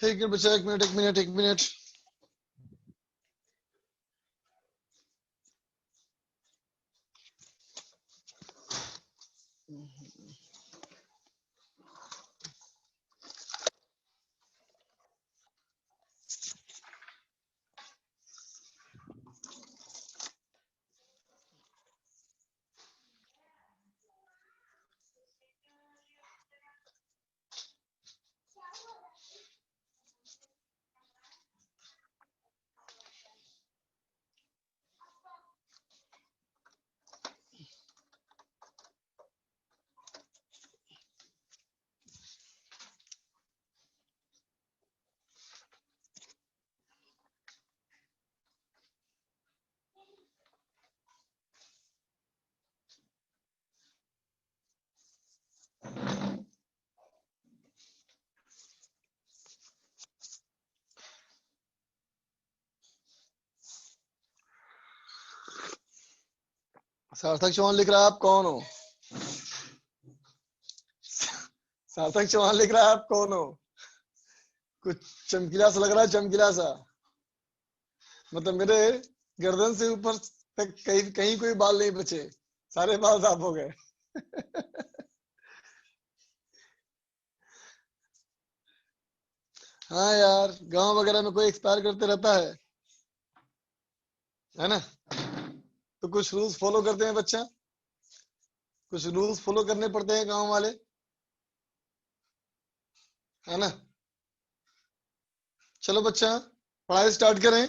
एक मिनट बचा, एक मिनट। सार्थक चौहान लिख रहा है, आप कौन हो? सार्थक चौहान लिख रहा है, आप कौन हो? कुछ चमकीला सा लग रहा है, चमकीला सा। मतलब मेरे गर्दन से ऊपर तक कहीं कहीं कोई बाल नहीं बचे, सारे बाल साफ हो गए। हाँ यार, गांव वगैरह में कोई एक्सपायर करते रहता है ना? तो कुछ रूल्स फॉलो करते हैं बच्चा, कुछ रूल्स फॉलो करने पड़ते हैं गांव वाले, है ना? चलो बच्चा, पढ़ाई स्टार्ट करें।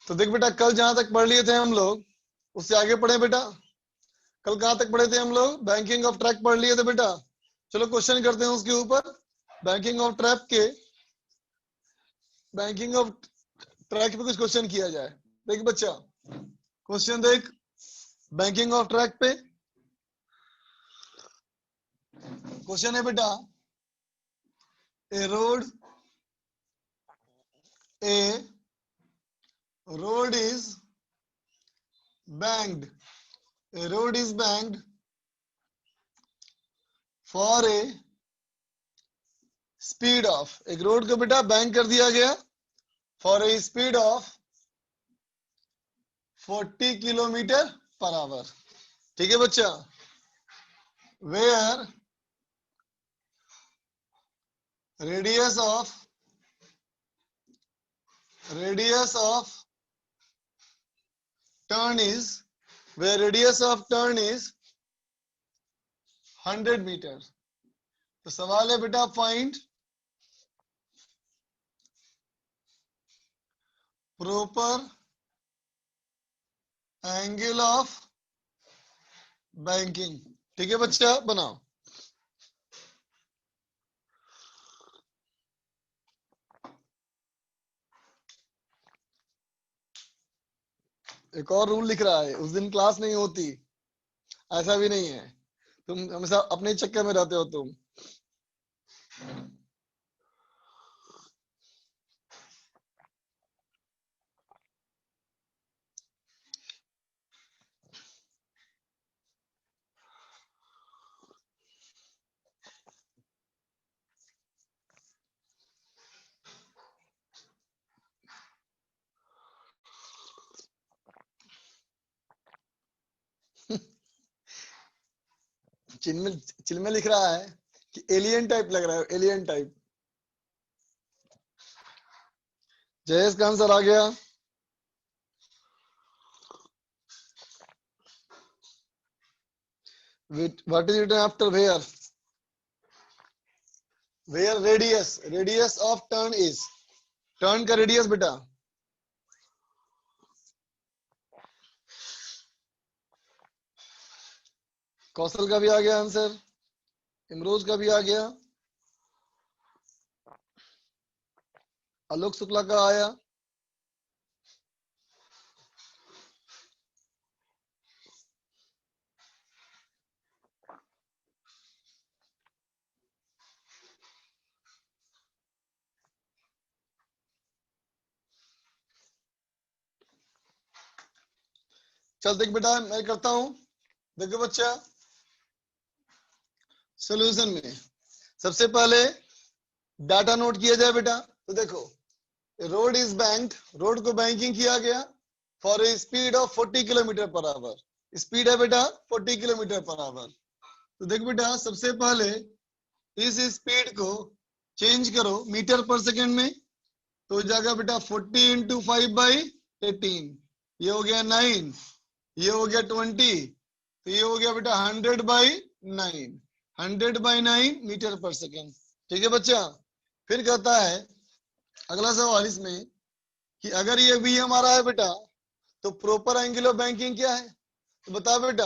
तो देख बेटा, कल जहां तक पढ़ लिए थे हम लोग, उससे आगे पढ़े बेटा। कल कहां तक पढ़े थे हम लोग? बैंकिंग ऑफ ट्रैक पढ़ लिए थे बेटा। चलो क्वेश्चन करते हैं उसके ऊपर। बैंकिंग ऑफ ट्रैक के, बैंकिंग ऑफ ट्रैक पे कुछ क्वेश्चन किया जाए। देख बच्चा, क्वेश्चन देख, बैंकिंग ऑफ ट्रैक पे क्वेश्चन है बेटा, a road is banked, a road is banked for a speed of, एक रोड को बेटा बैंक कर दिया गया for a speed of 40 kilometre per hour. ठीक है बच्चा? Where radius of turn is, where radius of turn is 100 metre. तो सवाल है बेटा, find proper angle of banking. ठीक है बच्चा, बनाओ। एक और रूल लिख रहा है, उस दिन क्लास नहीं होती, ऐसा भी नहीं है। तुम हमेशा अपने चक्कर में रहते हो तुम। चिन्मय चिन्मय लिख रहा है कि एलियन टाइप लग रहा है, एलियन टाइप। जयेश का आंसर आ गया। What is written after where? Where radius of turn is, turn का रेडियस बेटा। कौशल का भी आ गया आंसर, इमरोज का भी आ गया, आलोक शुक्ला का आया। चल देख बेटा, मैं करता हूं। देखो बच्चा, सोल्यूशन में सबसे पहले डाटा नोट किया जाए बेटा। तो देखो, रोड इज बैंक्ड, रोड को बैंकिंग किया गया for a speed of 40 kilometre per our. Speed है बेटा 40 किलोमीटर पर आवर। तो देख बेटा, सबसे पहले इस स्पीड को चेंज करो मीटर पर सेकेंड में, तो हो जाएगा बेटा 40 इंटू 5/18, ये हो गया 9, ये हो गया 20, तो ये हो गया बेटा 100/9, 100/9 मीटर पर सेकेंड। ठीक है बच्चा। फिर कहता है अगला सवाल इसमें कि अगर ये भी हमारा है बेटा, तो प्रॉपर एंगल ऑफ बैंकिंग क्या है? तो बता बेटा,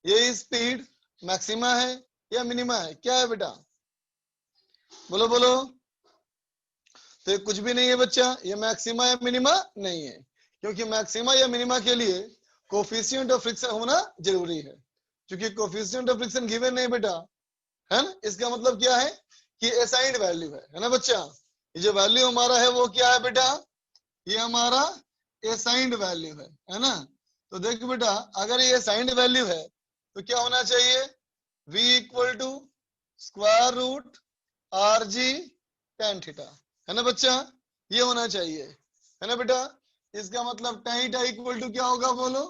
ये स्पीड मैक्सिमा है या मिनिमा है, क्या है बेटा? बोलो बोलो। तो ये कुछ भी नहीं है बच्चा, ये मैक्सिमा या मिनिमा नहीं है, क्योंकि मैक्सिमा या मिनिमा के लिए कोफिशिएंट ऑफ फ्रिक्शन होना जरूरी है। क्योंकि कोफिशिएंट ऑफ फ्रिक्शन गिवन नहीं बेटा, है ना, इसका मतलब क्या है कि असाइंड वैल्यू है ना बच्चा। ये जो वैल्यू हमारा है वो क्या है बेटा, ये हमारा असाइंड वैल्यू है ना। तो देख बेटा, अगर ये असाइंड वैल्यू है तो क्या होना चाहिए, v equal to square root R G tan theta, है ना बच्चा, ये होना चाहिए, है ना बेटा। इसका मतलब tan थीटा इक्वल टू क्या होगा बोलो,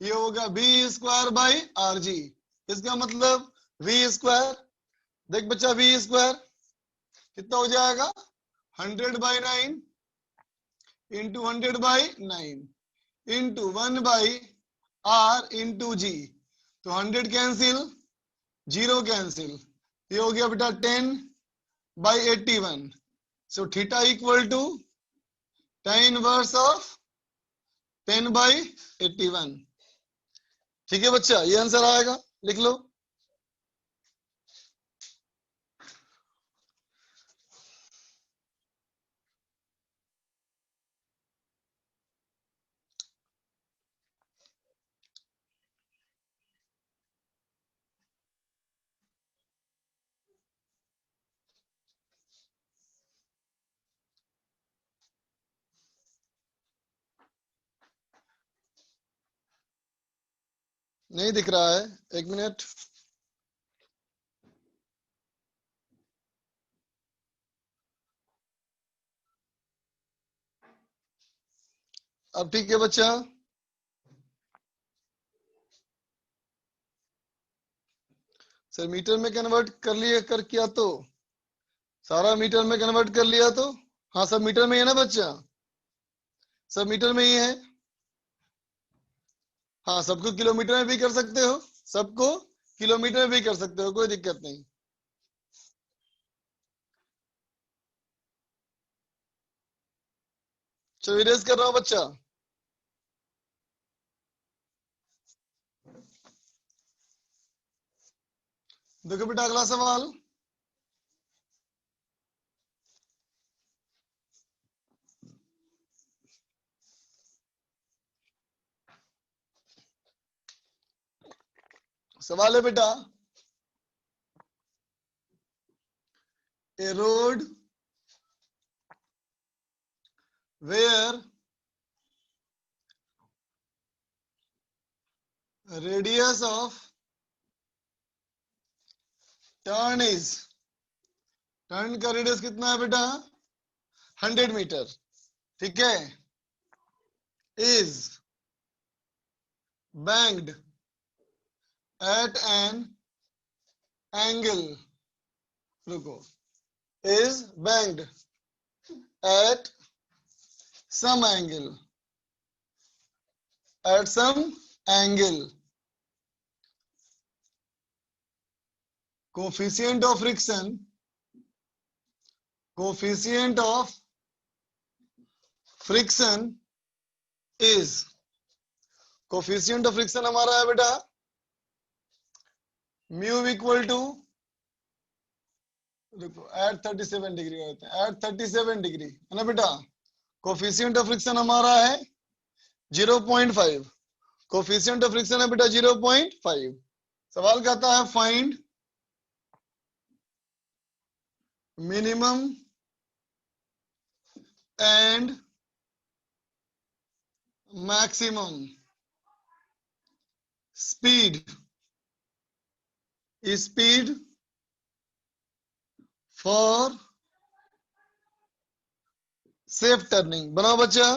ये होगा v square by R G. इसका मतलब v स्क्वायर, देख बच्चा v स्क्वायर कितना हो जाएगा, 100/9 इंटू 100/9 इंटू 1/r इंटू जी। तो 100 कैंसिल, 0 कैंसिल, ये हो गया बेटा 10/81। So theta equal to tan inverse of 10/81। ठीक है बच्चा, ये आंसर आएगा, लिख लो। नहीं दिख रहा है, एक मिनट। अब ठीक है बच्चा, सर मीटर में कन्वर्ट कर लिया, कर किया तो सारा मीटर में कन्वर्ट कर लिया तो, हाँ सब मीटर में ही है ना बच्चा, सब मीटर में ही है। हाँ सबको किलोमीटर में भी कर सकते हो, सबको किलोमीटर में भी कर सकते हो, कोई दिक्कत नहीं। चलो इरेज कर रहा हूँ बच्चा। देखो बेटा अगला सवाल, सवाल है बेटा, a road where radius of turn is, turn का रेडियस कितना है बेटा, 100 मीटर, ठीक है, is banked at an angle, रुको, is banked at some angle, at some angle, coefficient of friction, coefficient of friction is, coefficient of friction हमारा है बेटा म्यू इक्वल टू, देखो एट 37 डिग्री होता है, एट 37 डिग्री है ना बेटा। कोफिशिएंट ऑफ फ्रिक्शन हमारा है 0.5, कोफिशिएंट ऑफ फ्रिक्शन है बेटा 0.5। सवाल कहता है find minimum and maximum speed, speed for safe turning. बनाओ बच्चा,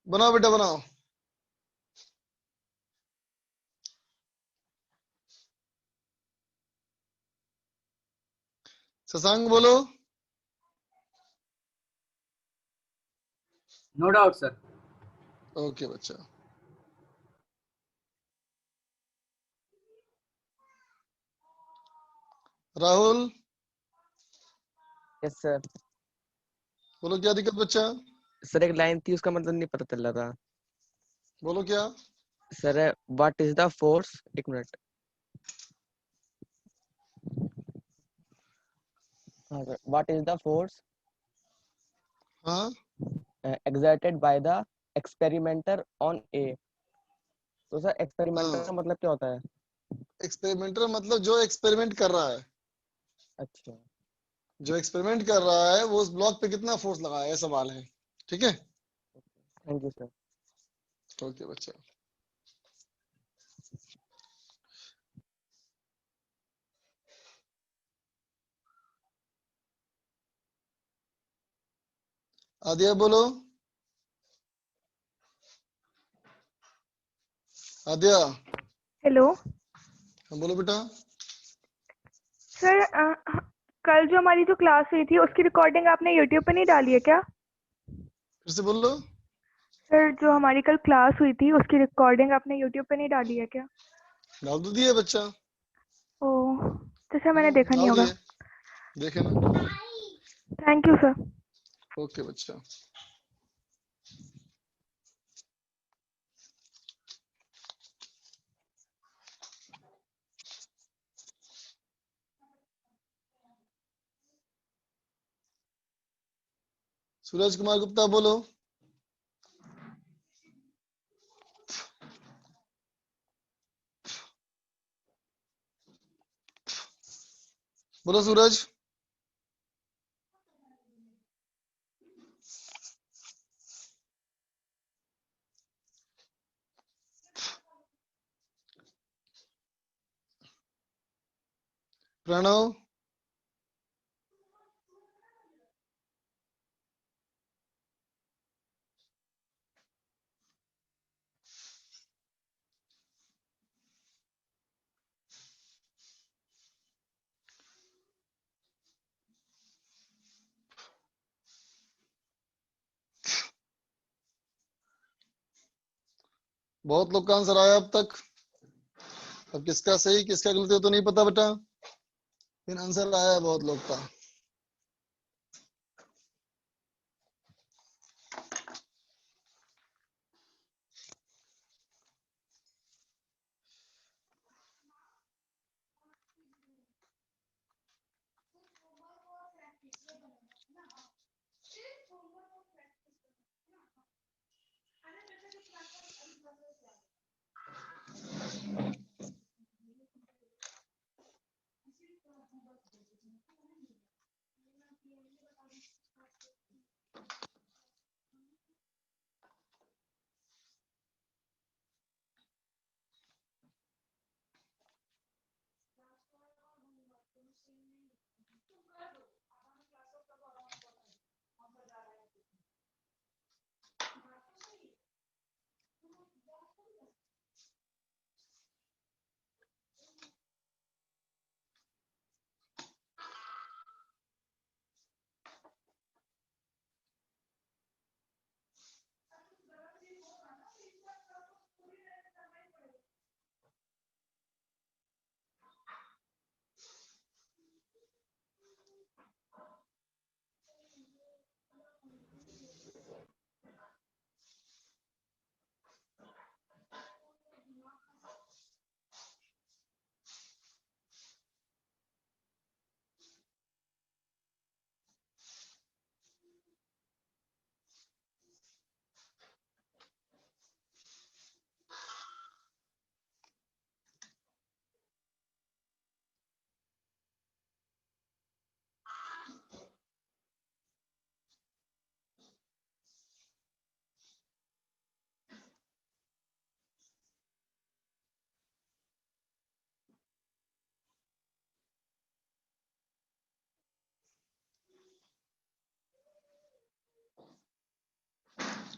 बनाओ बेटा बनाओ। शशांक बोलो। No doubt sir. ओके बच्चा। Rahul yes sir. बोलो क्या दिक्कत बच्चा? सर एक लाइन थी उसका मतलब नहीं पता चल रहा था। बोलो क्या? Sir what is the force, एक मिनट। हाँ sir, what is the force हाँ exerted by the experimenter on A। तो सर एक्सपेरिमेंटर हाँ, का मतलब क्या होता है? एक्सपेरिमेंटर मतलब जो एक्सपेरिमेंट कर रहा है। अच्छा। जो एक्सपेरिमेंट कर रहा है वो उस ब्लॉक पे कितना फोर्स लगाया है, सवाल है। ठीक है, थैंक यू सर। ओके बच्चा। आदिया बोलो। आदिया। हेलो हाँ, बोलो बेटा। सर, कल जो हमारी जो क्लास हुई थी उसकी रिकॉर्डिंग आपने यूट्यूब पे नहीं डाली है क्या? फिर से बोल लो। सर, जो हमारी कल क्लास हुई थी उसकी रिकॉर्डिंग आपने यूट्यूब पे नहीं डाली है क्या? डाल तो दिए बच्चा। ओह, तो सर मैंने देखा नहीं डाल होगा। दिए, देखे ना। Thank you sir. ओके बच्चा। सूरज कुमार गुप्ता बोलो। बोलो सूरज। प्रणव। बहुत लोग का आंसर आया अब तक। अब किसका सही किसका गलत है तो नहीं पता बेटा, लेकिन आंसर आया है बहुत लोग का।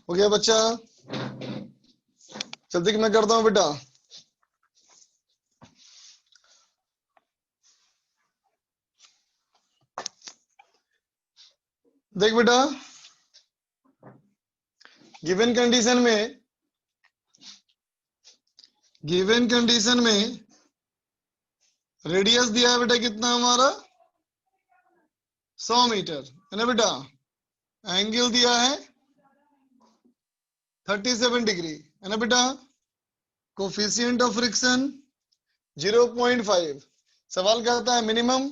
हो गया बच्चा? जल्दी कि मैं करता हूं बेटा। देख बेटा, गिवन कंडीशन में रेडियस दिया है बेटा कितना हमारा 100 मीटर है ना बेटा। एंगल दिया है 37 डिग्री है ना बेटा। Coefficient of friction 0.5। सवाल कहता है मिनिमम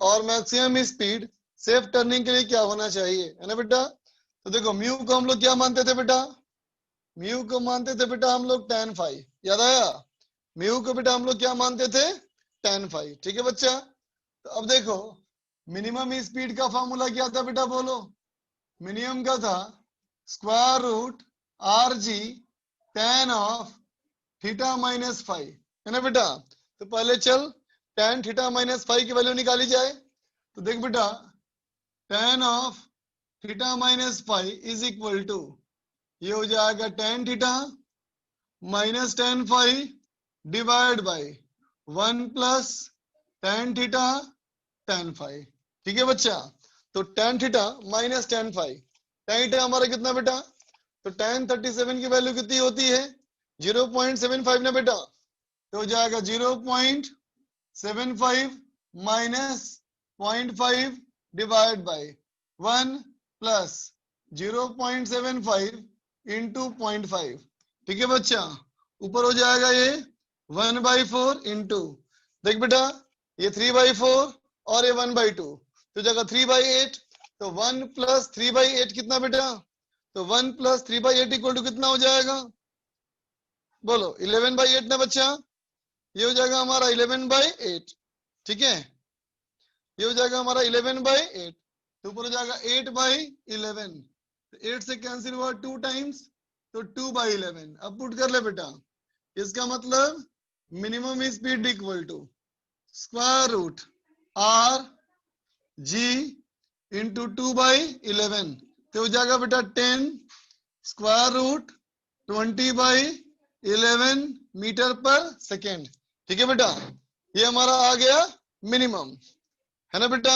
और मैक्सिमम स्पीड सेफ टर्निंग के लिए क्या होना चाहिए है ना बेटा। तो देखो म्यू को हम लोग क्या मानते थे बेटा? म्यू को मानते थे बेटा हम लोग tan phi। याद आया? म्यू को बेटा हम लोग क्या मानते थे? tan phi। ठीक है बच्चा। तो अब देखो मिनिमम स्पीड का फॉर्मूला क्या था बेटा बोलो? मिनिमम का था square root R G tan of theta minus five है ना बेटा। तो पहले चल tan थीटा माइनस फाइव की वैल्यू निकाली जाए। तो देख बेटा tan of theta minus five is equal to, ये हो जाएगा tan theta minus tan five divide by 1 plus tan theta tan five. ठीक है बच्चा। तो tan theta minus tan five, tan theta हमारा कितना बेटा? तो tan 37 की वैल्यू कितनी होती है? 0.75 ना बेटा। तो हो जाएगा 0.75 minus 0.5 divide by 1 plus 0.75 into 0.5। ठीक है बच्चा। ऊपर हो जाएगा ये 1/4 इंटू, देख बेटा ये 3/4 और ये 1/2 तो जगह 3/8। तो 1 प्लस 3/8 कितना बेटा? तो 1 प्लस 3/8 इक्वल टू कितना हो जाएगा बोलो? 11/8 ना बच्चा। ये हो जाएगा हमारा 11/8। ठीक है, ये हो जाएगा हमारा 11/8। तो ऊपर हो जाएगा 8/11। 8 से कैंसिल हुआ 2 टाइम्स, तो 2/11। अब पुट कर ले बेटा। इसका मतलब minimum speed equal to square root R G into 2/11। तो हो जाएगा बेटा 10 square root 20/11 metre per second. ठीक है बेटा, ये हमारा आ गया मिनिमम है ना बेटा।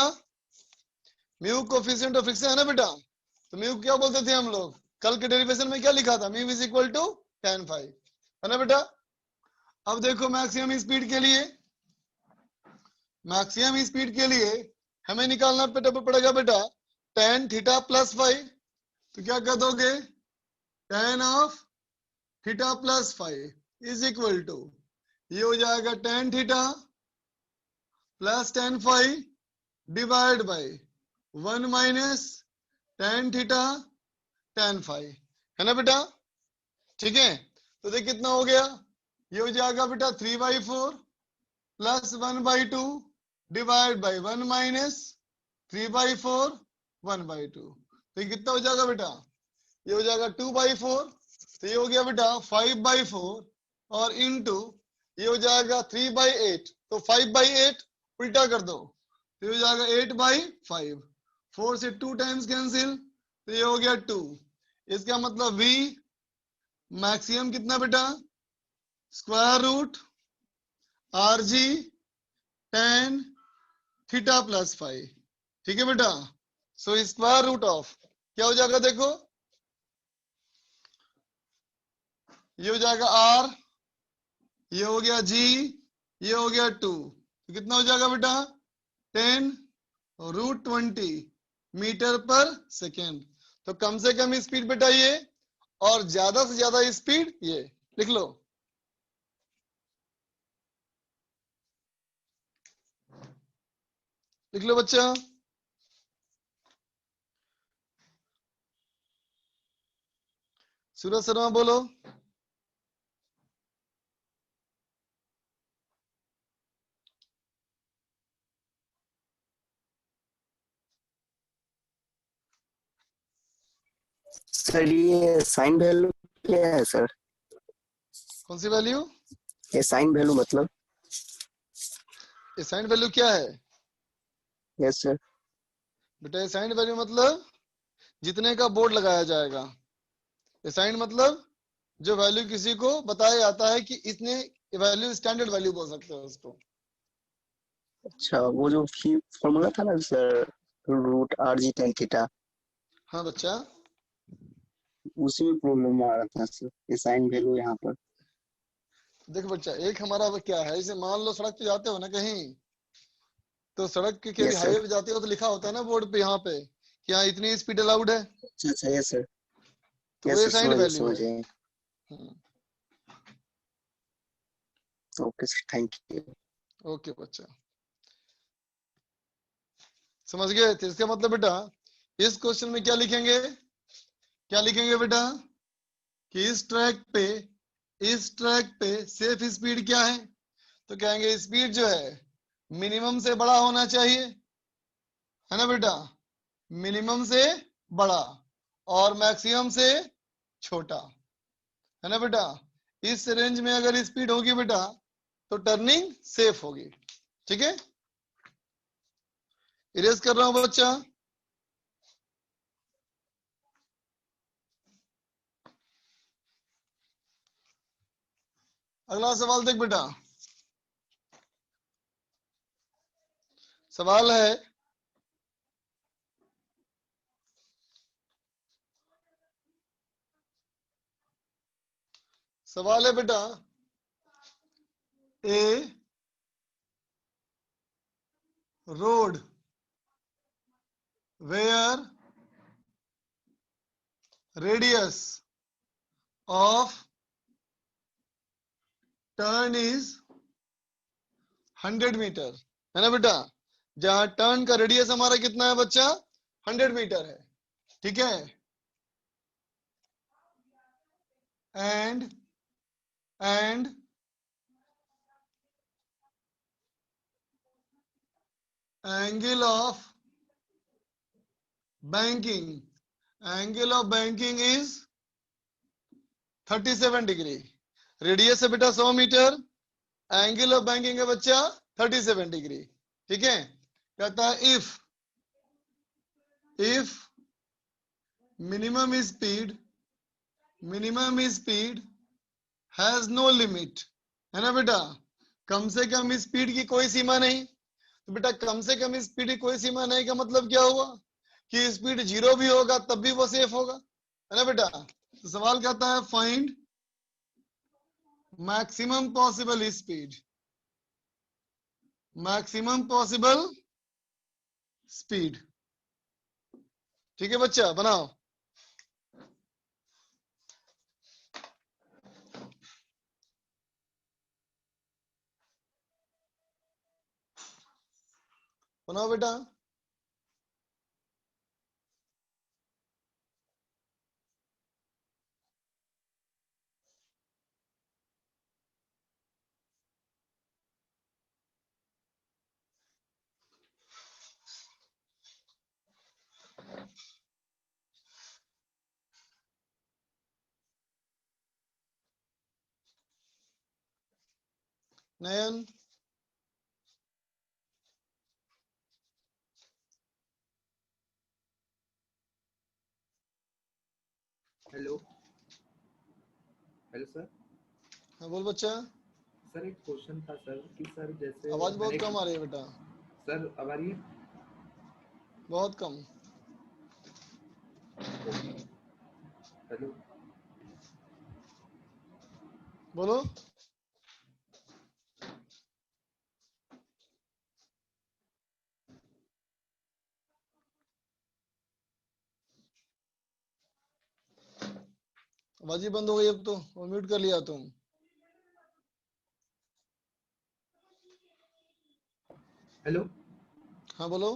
म्यू कोफिशिएंट ऑफ फ्रिक्शन है ना बेटा। तो म्यू क्या बोलते थे हम लोग? कल के डेरिवेशन में क्या लिखा था? Mu is equal to tan five है ना बेटा। अब देखो मैक्सिमम स्पीड के लिए, हमें निकालना पड़ेगा बेटा tan थीटा प्लस फाइव। तो क्या कर दोगे? tan of theta plus five is equal to, ये हो जाएगा tan theta plus tan five divide by 1 minus tan theta tan five है ना बेटा। ठीक है, तो देख कितना हो गया? ये हो जाएगा बेटा 3/4 प्लस 1/2 डिवाइड बाय 1 माइनस 3/4 1/2। तो ये कितना हो जाएगा बेटा? ये हो जाएगा 2/4। तो ये हो गया बेटा 5/4 और इनटू ये हो जाएगा 3/8। तो 5/8 उल्टा कर दो, तो ये हो जाएगा 8/5। 4 से 2 टाइम्स कैंसिल, तो ये हो गया 2। इसका मतलब v मैक्सिमम कितना बेटा? Square root R G tan theta plus five. ठीक है बेटा। सो स्क्वायर रूट ऑफ क्या हो जाएगा देखो, ये हो जाएगा r, ये हो गया g, ये हो गया 2। तो कितना हो जाएगा बेटा? 10√20 मीटर पर सेकेंड। तो कम से कम स्पीड बेटा ये, और ज्यादा से ज्यादा स्पीड ये। लिख लो। लिख लो बच्चा। सूरज शर्मा बोलो। सर ये साइन वैल्यू क्या है सर? कौन सी वैल्यू? ये साइन वैल्यू मतलब? ये साइन वैल्यू क्या है यस सर। बेटा? ये साइन वैल्यू मतलब जितने का बोर्ड लगाया जाएगा, असाइंड मतलब जो वैल्यू किसी को बताया जाता है कि इतने वैल्यू, स्टैंडर्ड वैल्यू बोल सकते हो उसको। अच्छा, वो जो फॉर्मूला था ना sir, root R G tan theta, हाँ बच्चा, उसी में प्रॉब्लम आ रहा था सर, ये साइन वैल्यू यहाँ पर। देख बच्चा, एक हमारा वो क्या है, जैसे मान लो सड़क पे जाते हो ना कहीं, तो सड़क के कभी यस सर। हाईवे पे जाते हो तो लिखा होता है ना बोर्ड पे, यहाँ पे कि यहाँ इतनी स्पीड अलाउड है, अच्छा अच्छा, यस सर। तो वो यस सर, असाइंड समझ गए वैल्यू समझ है। गए। Hmm, okay sir, thank you. Okay बच्चा, समझ गए। तो इसका मतलब बेटा इस क्वेश्चन में क्या लिखेंगे, क्या लिखेंगे बेटा, कि इस ट्रैक पे सेफ स्पीड क्या है, तो कहेंगे स्पीड जो है मिनिमम से बड़ा होना चाहिए, है ना बेटा, मिनिमम से बड़ा और मैक्सिमम से छोटा, है ना बेटा। इस रेंज में अगर स्पीड होगी बेटा तो टर्निंग सेफ होगी। ठीक है, इरेज कर रहा हूं बच्चा। अगला सवाल देख बेटा, सवाल है सवाल है बेटा, a road where radius of turn is 100 metre, है ना बेटा, जहां टर्न का रेडियस हमारा कितना है बच्चा, 100 मीटर है। ठीक है, and and angle of banking, angle of banking is 37 degree. Radius है बेटा 100 मीटर, एंगल ऑफ बैंकिंग है बच्चा 37 डिग्री। ठीक है, कहता है if minimum speed has no limit, है ना बेटा, कम से कम स्पीड की कोई सीमा नहीं। तो बेटा कम से कम स्पीड की कोई सीमा नहीं का मतलब क्या हुआ, कि स्पीड 0 भी होगा तब भी वो सेफ होगा, है ना बेटा। तो सवाल कहता है find maximum possible speed, maximum possible speed. ठीक है बच्चा, बनाओ। बनाओ बेटा। नयन, हेलो। Hello sir. हाँ बोल बच्चा। सर एक क्वेश्चन था सर कि सर जैसे आवाज मैंने बहुत कम आ रही है बेटा, सर अब आ रही है? बहुत कम। हेलो। बोलो। आवाज ही बंद हो गई अब तो, और म्यूट कर लिया तुम। हेलो। हाँ बोलो।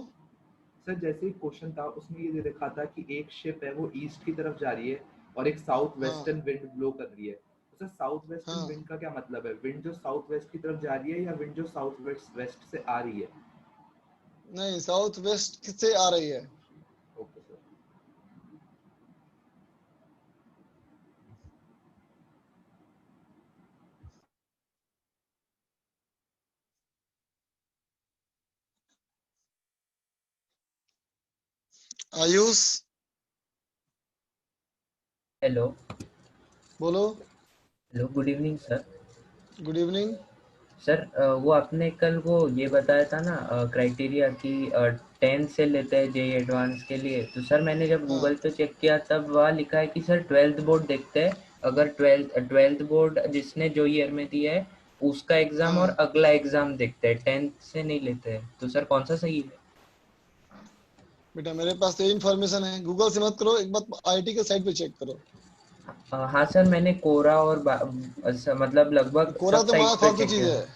सर जैसे ही क्वेश्चन था उसमें ये लिखा था कि एक शिप है वो ईस्ट की तरफ जा रही है और एक साउथ हाँ वेस्टर्न विंड ब्लो कर रही है। तो सर साउथ वेस्टर्न हाँ, विंड का क्या मतलब है? विंड जो साउथ वेस्ट की तरफ जा रही है या विंड जो साउथ वेस्ट वेस्ट से आ रही है? नहीं साउथ वेस्ट से आ रही है। Okay sir. आयुष, हेलो। बोलो। Hello, good evening sir. Good evening. Sir वो आपने कल वो ये बताया था ना क्राइटेरिया कि 10 से लेते हैं जेई एडवांस के लिए, तो सर मैंने जब हाँ गूगल पे चेक किया तब वहाँ लिखा है कि सर 12th बोर्ड देखते हैं, अगर 12th बोर्ड जिसने जो ईयर में दिया है उसका एग्ज़ाम और हाँ अगला एग्ज़ाम देखते हैं, 10th से नहीं लेते हैं, तो सर कौन सा सही है? बेटा, मेरे पास तो इन्फॉर्मेशन है, गूगल से मत करो, एक बार आईटी के साइट पे चेक करो। हाँ सर, मैंने कोरा और मतलब लगभग कोरा सब तो वहाँ साइट्स पे फालतू चेक चीज किया। है,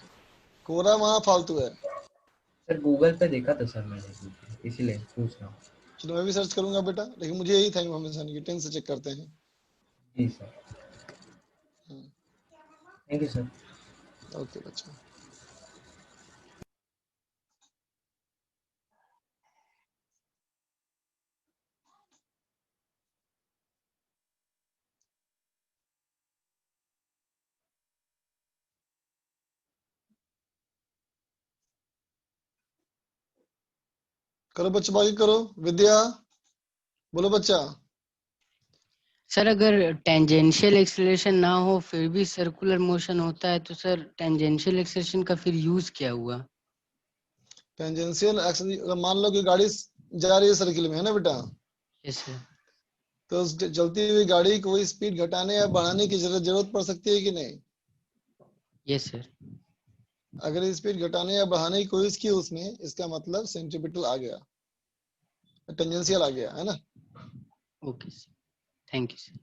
कोरा वहाँ फालतू है। सर गूगल पे देखा था सर मैंने, इसीलिए पूछ रहा हूँ। चलो मैं भी सर्च करूंगा बेटा, लेकिन मुझे यही था इन्फॉर्मेशन कि 10 से चेक करते हैं। जी sir, thank you sir. Okay बच्चा। करो बच्चा, बाकी करो। विद्या, बोलो बच्चा। सर अगर टेंजेंशियल एक्सेलरेशन ना हो फिर भी सर्कुलर मोशन होता है तो सर टेंजेंशियल एक्सेलरेशन का फिर यूज क्या हुआ? टेंजेंशियल एक्शन, अगर मान लो कि गाड़ी जा रही है सर्किल में, है ना बेटा, यस सर। तो उस चलती हुई गाड़ी को स्पीड घटाने या बढ़ाने की जरूरत पड़ सकती है कि नहीं? Yes sir. अगर स्पीड घटाने या बढ़ाने की कोशिश की उसने, इसका मतलब सेंट्रीपिटल आ गया, टेंजेंशियल आ गया, है ना। Okay sir, thank you sir.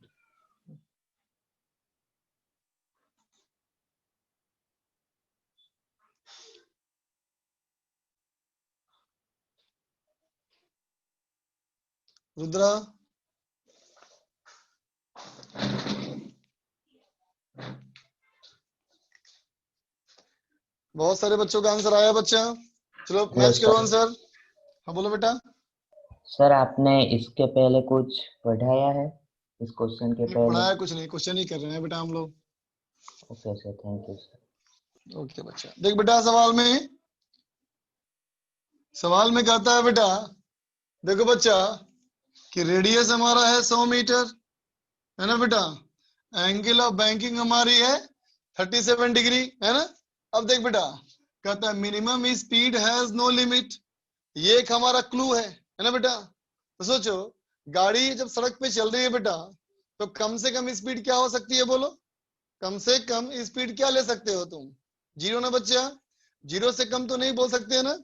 Rudra, बहुत सारे बच्चों का आंसर आया बच्चा। चलो हेलो मैच करो सर। आंसर। हाँ बोलो बेटा। सर आपने इसके पहले कुछ पढ़ाया है, इस क्वेश्चन के नहीं पहले? पढ़ाया कुछ नहीं, क्वेश्चन ही कर रहे हैं बेटा हम लोग। Okay sir, thank you sir. Okay बच्चा, देख बेटा सवाल में कहता है बेटा, देखो बच्चा, कि रेडियस हमारा है 100 मीटर, है ना बेटा, एंगल ऑफ बैंकिंग हमारी है 37 डिग्री, है ना। अब देख बेटा, कहता है minimum speed has no limit, ये एक हमारा क्लू है ना बेटा। तो सोचो, गाड़ी जब सड़क पे चल रही है बेटा, तो कम से कम स्पीड क्या हो सकती है बोलो? कम से कम स्पीड क्या ले सकते हो तुम? 0 ना बच्चा, 0 से कम तो नहीं बोल सकते है ना।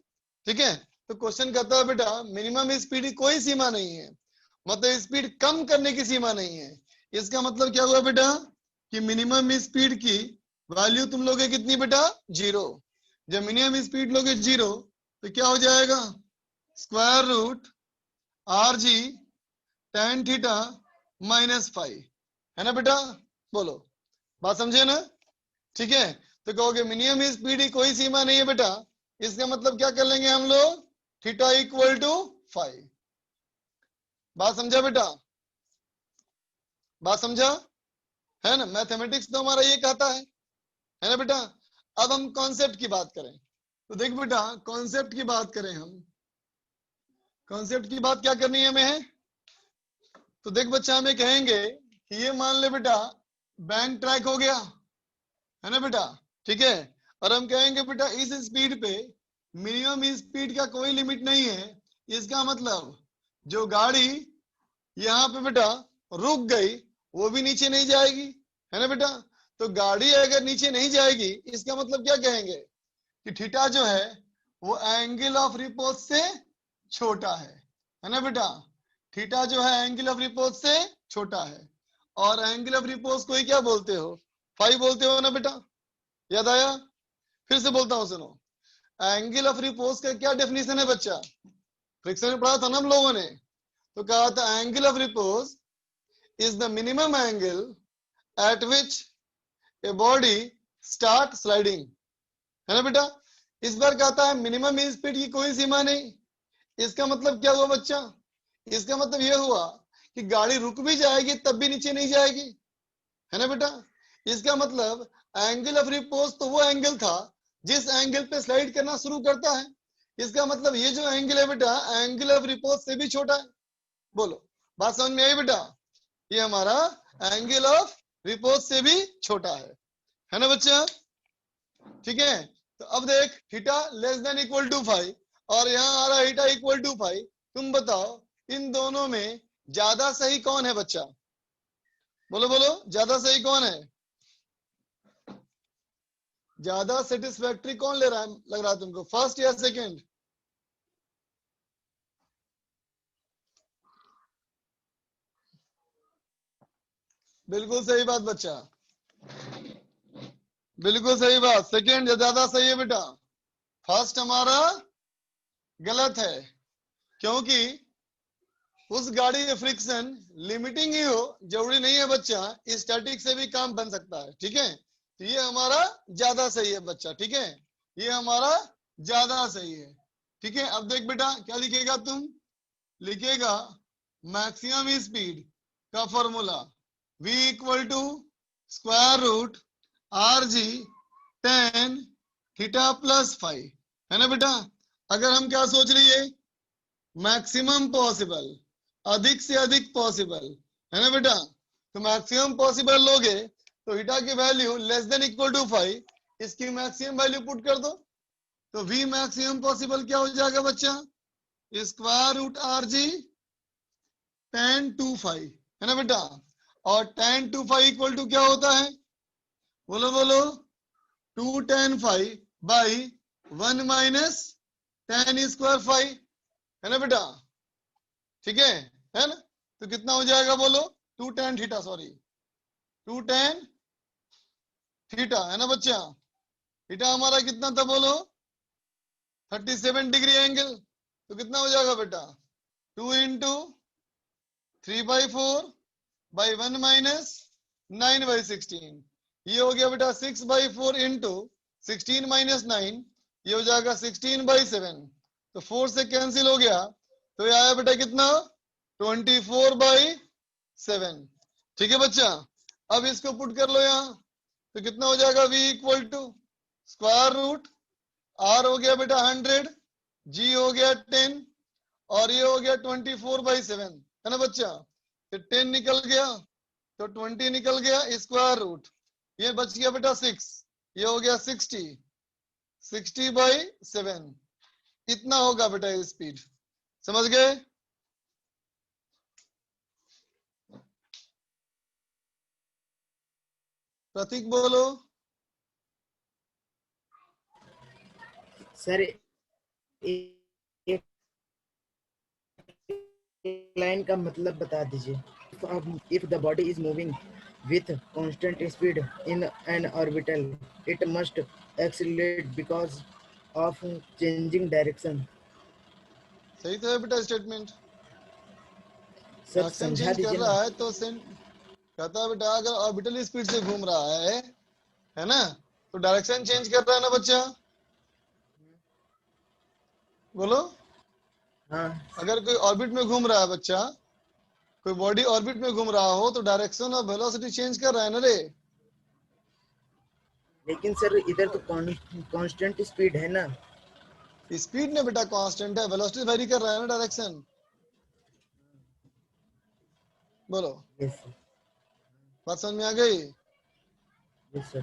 ठीक है, तो क्वेश्चन कहता है बेटा मिनिमम स्पीड की कोई सीमा नहीं है, मतलब स्पीड कम करने की सीमा नहीं है। इसका मतलब क्या हुआ बेटा, कि मिनिमम स्पीड की वैल्यू तुम लोगे कितनी बेटा? 0। जब मिनिमम स्पीड लोगे 0, तो क्या हो जाएगा? Square root R G tan theta -5, है ना बेटा। बोलो, बात समझे ना? ठीक है, तो कहोगे मिनिमम स्पीड की कोई सीमा नहीं है बेटा, इसका मतलब क्या कर लेंगे हम लोग? Theta equal to 5। बात समझा बेटा? बात समझा, है ना। मैथमेटिक्स तो हमारा ये कहता है ना बेटा। अब हम कॉन्सेप्ट की बात करें, तो देख बेटा, कॉन्सेप्ट की बात करें हम, कॉन्सेप्ट की बात क्या करनी है हमें? तो देख बच्चा, हमें कहेंगे कि ये मान ले बेटा बैंक ट्रैक हो गया, है ना बेटा। ठीक है, और हम कहेंगे बेटा इस स्पीड पे मिनिमम स्पीड का कोई लिमिट नहीं है। इसका मतलब जो गाड़ी यहाँ पे बेटा रुक गई, वो भी नीचे नहीं जाएगी, है ना बेटा। तो गाड़ी अगर नीचे नहीं जाएगी, इसका मतलब क्या कहेंगे? कि थीटा जो है वो एंगल ऑफ रिपोज से छोटा है ना बेटा। थीटा जो है एंगल ऑफ रिपोज से छोटा है, और एंगल ऑफ रिपोज को ही क्या बोलते हो? 5 बोलते हो ना बेटा। याद आया? फिर से बोलता हूं सुनो, एंगल ऑफ रिपोज का क्या डेफिनेशन है बच्चा? फ्रिक्शन में पढ़ा था ना हम लोगों ने, तो कहा था angle of repose is the minimum angle eight which a body start sliding, है ना बेटा। इस बार कहता है मिनिमम स्पीड की कोई सीमा नहीं। इसका मतलब क्या हुआ बच्चा? इसका मतलब यह हुआ कि गाड़ी रुक भी जाएगी तब भी नीचे नहीं जाएगी, है ना बेटा। इसका मतलब एंगल ऑफ रिपोज तो वो एंगल था जिस एंगल पे स्लाइड करना शुरू करता है। इसका मतलब ये जो एंगल है बेटा, एंगल ऑफ रिपोज से भी छोटा है। बोलो, बात समझ में आई बेटा? ये हमारा एंगल ऑफ रिपोज से भी छोटा है ना बच्चा? ठीक है, तो अब देख theta less than equal to 5 और यहाँ आ रहा है थीटा इक्वल टू 5। तुम बताओ इन दोनों में ज्यादा सही कौन है बच्चा? बोलो बोलो, ज्यादा सही कौन है? ज्यादा सेटिस्फैक्टरी कौन ले रहा है, लग रहा है तुमको, फर्स्ट या सेकंड? बिल्कुल सही बात बच्चा, बिल्कुल सही बात, सेकंड ज्यादा सही है बेटा। फर्स्ट हमारा गलत है, क्योंकि उस गाड़ी में फ्रिक्शन लिमिटिंग ही हो, जरूरी नहीं है बच्चा, स्टैटिक से भी काम बन सकता है। ठीक है, तो ये हमारा ज्यादा सही है बच्चा। ठीक है, ये हमारा ज्यादा सही है। ठीक है, अब देख बेटा क्या लिखेगा तुम, लिखेगा मैक्सिमम स्पीड का formula v equal to square root R G tan theta plus 5, है ना बेटा? अगर हम क्या सोच रही है, मैक्सिमम पॉसिबल, अधिक से अधिक पॉसिबल, है ना बेटा? तो मैक्सिमम पॉसिबल लोगे तो थीटा की value less than equal to 5, इसकी मैक्सिमम वैल्यू पुट कर दो, तो v मैक्सिमम पॉसिबल क्या हो जाएगा बच्चा? Square root R G tan two 5, है ना बेटा? और tan टू 5 इक्वल टू क्या होता है, बोलो बोलो, 2 tan 5 by 1 minus tan square 5, है ना बेटा? ठीक है ना? तो कितना हो जाएगा बोलो, 2 tan theta, sorry 2 tan theta, है ना बच्चा? थीटा हमारा कितना था बोलो, 37 डिग्री एंगल, तो कितना हो जाएगा बेटा, 2 इंटू 3/4 बाई 1 माइनस 9/16, ये हो गया बेटा 6/4 इंटू 16 माइनस 9, ये हो जाएगा 16/7, तो 4 से कैंसिल हो गया, तो ये आया बेटा कितना, 24/7। ठीक है बच्चा, अब इसको पुट कर लो यहाँ, तो कितना हो जाएगा, v equal to square root r हो गया बेटा 100, g हो गया 10 और ये हो गया 24/7, है ना बच्चा? तो 10 निकल गया तो 20 निकल गया, स्क्वायर रूट ये बच गया बेटा 6, ये हो गया 60/7, इतना होगा बेटा स्पीड। समझ गए? प्रतीक बोलो। सर एक लाइन का मतलब बता दीजिए। If the body is moving with constant speed in an orbital, it must accelerate because of changing direction. सही तो है बेटा स्टेटमेंट, सर डायरेक्शन समझा चेंज कर दीजिए ना। रहा है तो कहता है बेटा अगर ऑर्बिटल स्पीड से घूम रहा है ना, तो डायरेक्शन चेंज कर रहा है ना बच्चा? बोलो, हाँ अगर कोई ऑर्बिट में घूम रहा है बच्चा, कोई बॉडी ऑर्बिट में घूम रहा हो तो डायरेक्शन और वेलोसिटी चेंज कर रहा है ना रे? लेकिन सर इधर तो कांस्टेंट स्पीड है ना। स्पीड में बेटा कांस्टेंट है, वेलोसिटी वेरी कर रहा है ना डायरेक्शन। बोलो, यस सर, बात समझ में आ गई? यस सर,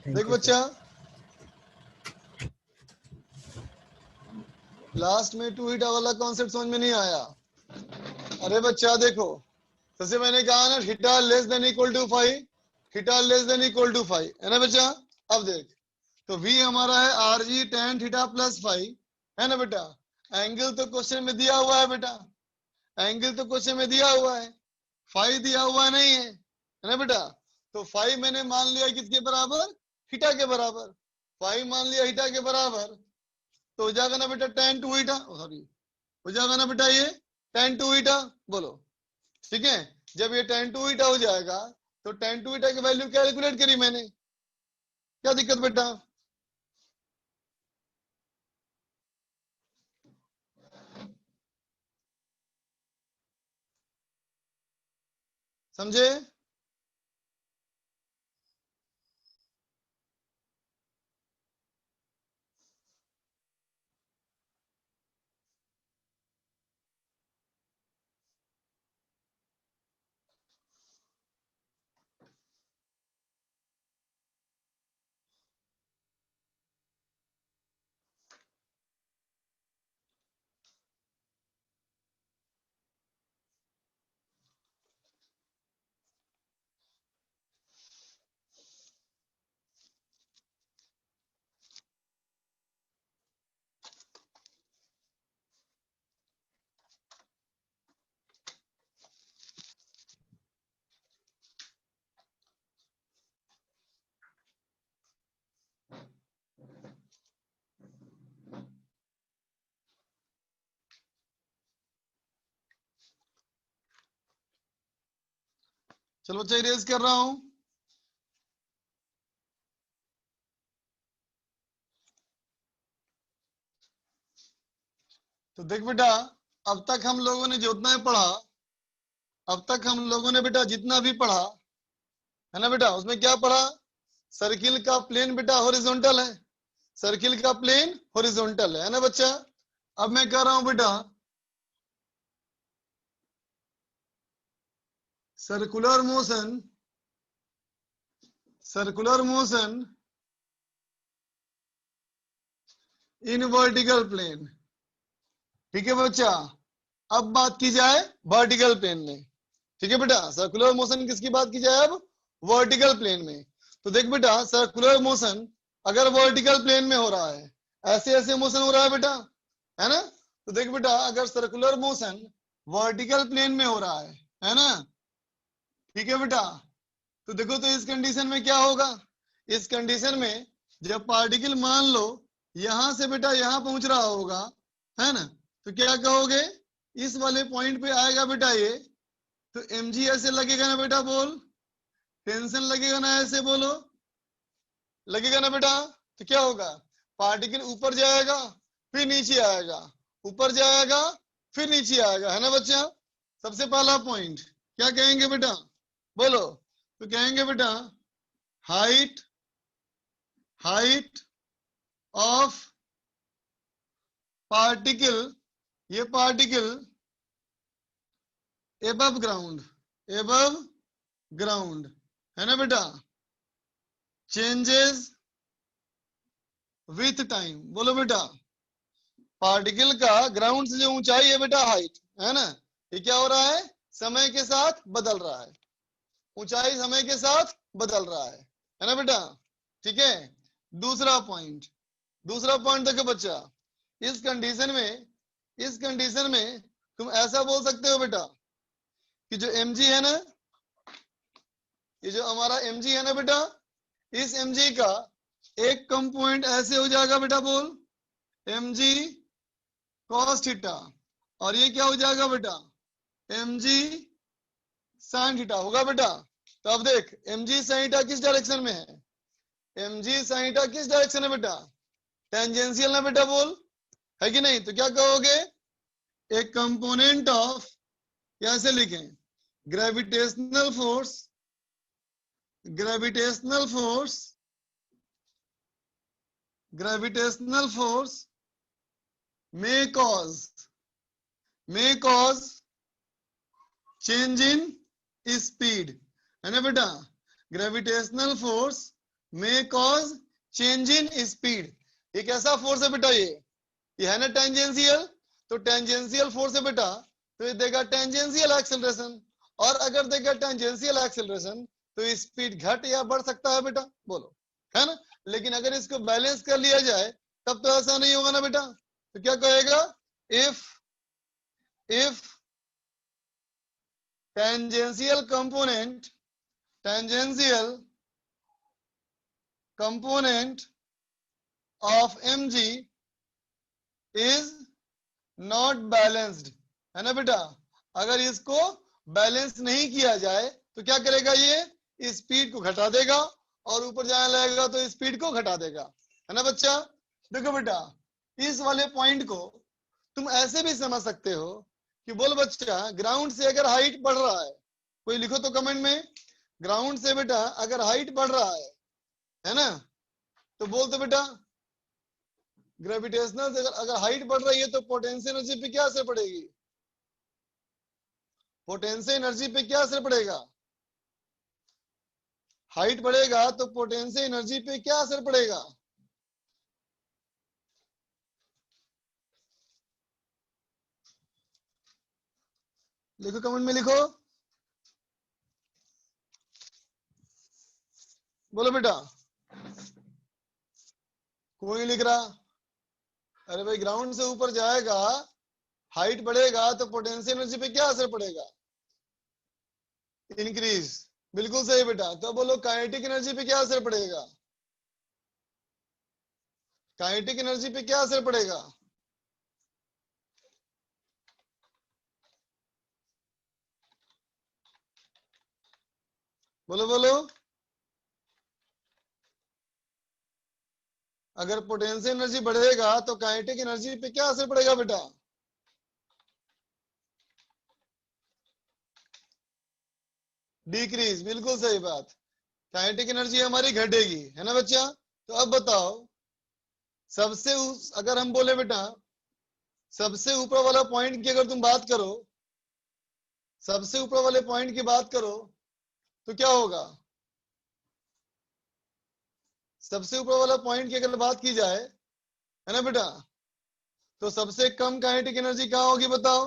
देख बच्चा, लास्ट में टू हीटा वाला कॉन्सेप्ट समझ में नहीं आया। अरे बच्चा देखो, जैसे मैंने कहा ना, theta less than equal to 5, theta less than equal to 5, है ना बच्चा? अब देख, तो v हमारा है are G tan theta plus 5, है ना बेटा? एंगल तो क्वेश्चन में दिया हुआ है बेटा, एंगल तो क्वेश्चन में दिया हुआ है, 5 दिया हुआ नहीं है ना बेटा? तो 5 मैंने मान लिया किसके बराबर, थीटा के बराबर, 5 मान लिया थीटा के बराबर, तो हो जाएगा ना बेटा tan टू ईटा, सॉरी हो जाएगा ना बेटा ये tan टू ईटा। बोलो, ठीक है? जब ये tan टू ईटा हो जाएगा तो tan टू ईटा की वैल्यू कैलकुलेट करी मैंने, क्या दिक्कत बेटा? समझे? चलो बच्चा इरेज कर रहा हूं। तो देख बेटा, अब तक हम लोगों ने जितना पढ़ा, अब तक हम लोगों ने बेटा जितना भी पढ़ा है ना बेटा, उसमें क्या पढ़ा? सर्किल का प्लेन बेटा हॉरिजॉन्टल है, सर्किल का प्लेन हॉरिजॉन्टल है ना बच्चा। अब मैं कह रहा हूं बेटा circular motion, circular motion in vertical plane. ठीक है बच्चा, अब बात की जाए वर्टिकल प्लेन में। ठीक है बेटा, सर्कुलर मोशन किसकी बात की जाए अब? वर्टिकल प्लेन में। तो देख बेटा, सर्कुलर मोशन अगर वर्टिकल प्लेन में हो रहा है, ऐसे ऐसे मोशन हो रहा है बेटा, है ना। तो देख बेटा, अगर सर्कुलर मोशन वर्टिकल प्लेन में हो रहा है ना, ठीक है बेटा, तो देखो तो इस कंडीशन में क्या होगा? इस कंडीशन में जब पार्टिकल मान लो यहां से बेटा यहां पहुंच रहा होगा, है ना, तो क्या कहोगे? इस वाले पॉइंट पे आएगा बेटा ये, तो mg ऐसे लगेगा ना बेटा, बोल। टेंशन लगेगा ना, ऐसे बोलो, लगेगा ना बेटा। तो क्या होगा? पार्टिकल ऊपर जाएगा फिर नीचे आएगा, ऊपर जाएगा फिर नीचे आएगा, है ना बच्चा। सबसे पहला पॉइंट क्या कहेंगे बेटा, बोलो। तो कहेंगे बेटा हाइट, हाइट ऑफ पार्टिकल, ये particle above ground, above ground, है ना बेटा, चेंजेस विथ टाइम। बोलो बेटा, पार्टिकल का ग्राउंड से जो ऊंचाई है बेटा, हाइट है ना, ये क्या हो रहा है? समय के साथ बदल रहा है, ऊंचाई समय के साथ बदल रहा है ना बेटा। ठीक है, दूसरा पॉइंट, दूसरा पॉइंट देखो बच्चा, इस कंडीशन में, इस कंडीशन में तुम ऐसा बोल सकते हो बेटा कि जो mg है ना, ये जो हमारा mg है ना बेटा, इस mg का एक कंपोनेंट ऐसे हो जाएगा बेटा, बोल, mg cos थीटा, और ये क्या हो जाएगा बेटा? mg sin थीटा होगा बेटा। तो अब देख, mg sin थीटा किस डायरेक्शन में है? mg sin थीटा किस डायरेक्शन है बेटा? टेंजेंशियल ना बेटा, बोल, है कि नहीं? तो क्या कहोगे? एक कंपोनेंट ऑफ, कैसे लिखें? Gravitational force, gravitational force, gravitational force may cause change in speed, है ना बेटा। Gravitational force may cause change in speed, ये कैसा फोर्स है बेटा? ये है ना टेंजेंशियल, तो टेंजेंशियल फोर्स है बेटा, तो ये देगा टेंजेंशियल एक्सेलरेशन, और अगर देगा टेंजेंशियल एक्सेलरेशन तो स्पीड घट या बढ़ सकता है बेटा, बोलो, है ना। लेकिन अगर इसको बैलेंस कर लिया जाए तब तो ऐसा नहीं होगा ना बेटा। तो क्या कहेगा? if tangential component, tangential component of mg is not balanced, है ना बेटा, अगर इसको बैलेंस नहीं किया जाए तो क्या करेगा? ये स्पीड को घटा देगा, और ऊपर जाने लगेगा तो स्पीड को घटा देगा, है ना बच्चा। देखो बेटा, इस वाले पॉइंट को तुम ऐसे भी समझ सकते हो कि बोल बच्चा, ग्राउंड से अगर हाइट बढ़ रहा है, कोई लिखो तो कमेंट में, ग्राउंड से बेटा अगर हाइट बढ़ रहा है ना, तो बोल तो बेटा ग्रेविटेशनल से अगर हाइट बढ़ रही है तो पोटेंशियल एनर्जी पे क्या असर पड़ेगी? पोटेंशियल एनर्जी पे क्या असर पड़ेगा? हाइट बढ़ेगा तो पोटेंशियल एनर्जी पे क्या असर पड़ेगा? लिखो कमेंट में, लिखो, बोलो बेटा। कोई नहीं लिख रहा। अरे भाई, ग्राउंड से ऊपर जाएगा, हाइट बढ़ेगा तो पोटेंशियल एनर्जी पे क्या असर पड़ेगा? इंक्रीज, बिल्कुल सही बेटा। तो बोलो काइनेटिक एनर्जी पे क्या असर पड़ेगा? काइनेटिक एनर्जी पे क्या असर पड़ेगा? बोलो बोलो। अगर पोटेंशियल एनर्जी बढ़ेगा तो काइनेटिक एनर्जी पे क्या असर पड़ेगा बेटा? डिक्रीज, बिल्कुल सही बात। काइनेटिक एनर्जी हमारी घटेगी, है ना बच्चा? तो अब बताओ, अगर हम बोले बेटा सबसे ऊपर वाला पॉइंट की अगर तुम बात करो, सबसे ऊपर वाले पॉइंट की बात करो तो क्या होगा? सबसे ऊपर वाला पॉइंट की अगर बात की जाए, है ना बेटा, तो सबसे कम काइनेटिक एनर्जी कहाँ होगी बताओ?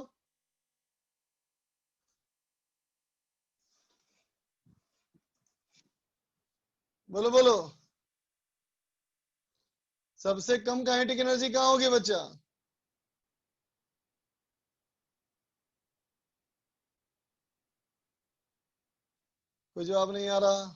बोलो बोलो। सबसे कम काइनेटिक एनर्जी कहाँ होगी बच्चा? कोई जवाब नहीं आ रहा।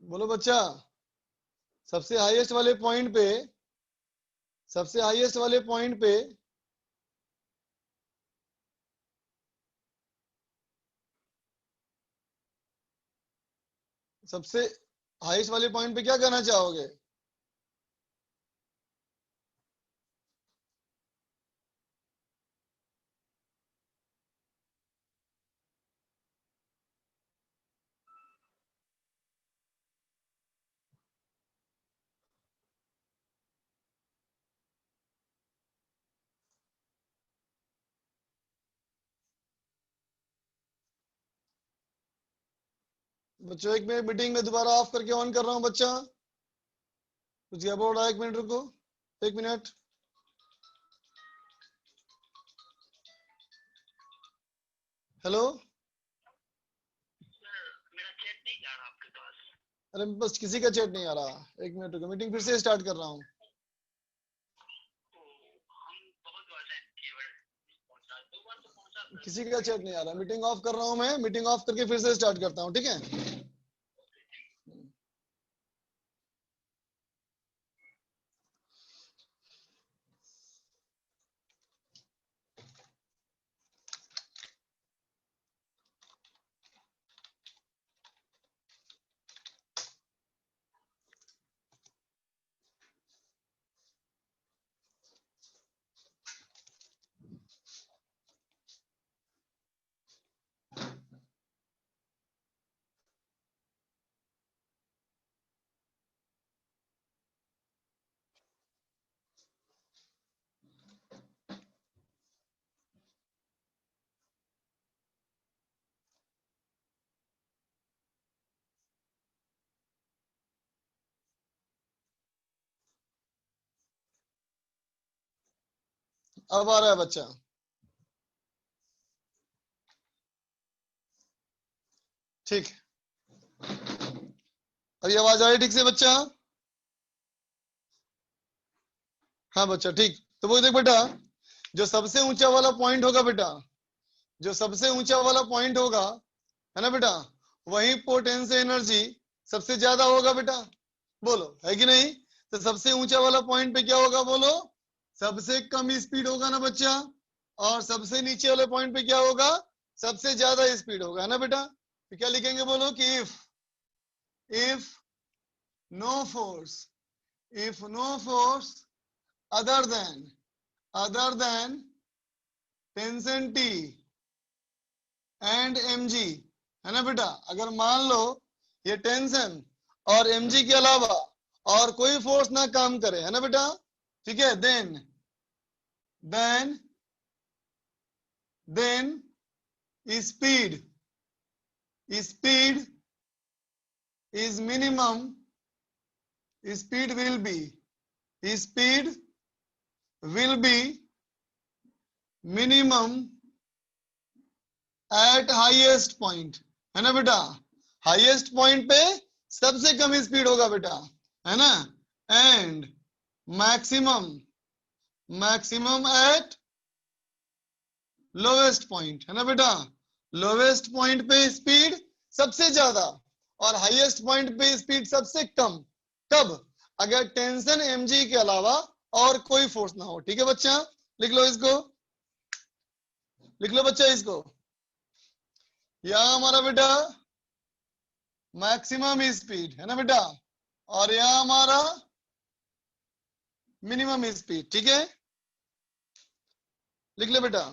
बोलो बच्चा, सबसे हाईएस्ट वाले पॉइंट पे, सबसे हाईएस्ट वाले पॉइंट पे सबसे हाईएस्ट वाले पॉइंट पे क्या कहना चाहोगे? बच्चों एक मिनट, मीटिंग में दोबारा ऑफ करके ऑन कर रहा हूं बच्चा। कुछ गड़बड़ हो रहा है, एक मिनट रुको, एक मिनट। हेलो, अरे बस किसी का चैट नहीं आ रहा, एक मिनट रुको, मीटिंग फिर से स्टार्ट कर रहा हूँ। किसी का चैट नहीं आ रहा, मीटिंग ऑफ कर रहा हूँ मैं, मीटिंग ऑफ करके फिर से स्टार्ट करता हूँ, ठीक है? अब आ रहा है बच्चा? ठीक, अभी आवाज आ रही ठीक से बच्चा? हाँ बच्चा, ठीक। तो वो देख बेटा, जो सबसे ऊंचा वाला पॉइंट होगा बेटा, जो सबसे ऊंचा वाला पॉइंट होगा, है ना बेटा, वही पोटेंशियल एनर्जी सबसे ज्यादा होगा बेटा। बोलो है कि नहीं? तो सबसे ऊंचा वाला पॉइंट पे क्या होगा बोलो? सबसे कम स्पीड होगा ना बच्चा। और सबसे नीचे वाले पॉइंट पे क्या होगा? सबसे ज्यादा स्पीड होगा, है ना बेटा? तो क्या लिखेंगे बोलो कि if no force, if no force other than tension T and mg, है ना बेटा? अगर मान लो ये टेंशन और mg के अलावा और कोई फोर्स ना काम करे, है ना बेटा? ठीक है, then speed is minimum, speed will be minimum at highest point, है ना बेटा? हाईएस्ट पॉइंट पे सबसे कम स्पीड होगा बेटा, है ना? And maximum at lowest point, है ना बेटा। लोवेस्ट पॉइंट पे स्पीड सबसे ज्यादा और हाईएस्ट पॉइंट पे स्पीड सबसे कम, कब? अगर टेंशन mg के अलावा और कोई फोर्स ना हो। ठीक है बच्चा, लिख लो इसको, लिख लो बच्चा इसको। यहां हमारा बेटा मैक्सिमम स्पीड है ना बेटा, और यहां हमारा मिनिमम स्पीड। ठीक है, लिख ले बेटा।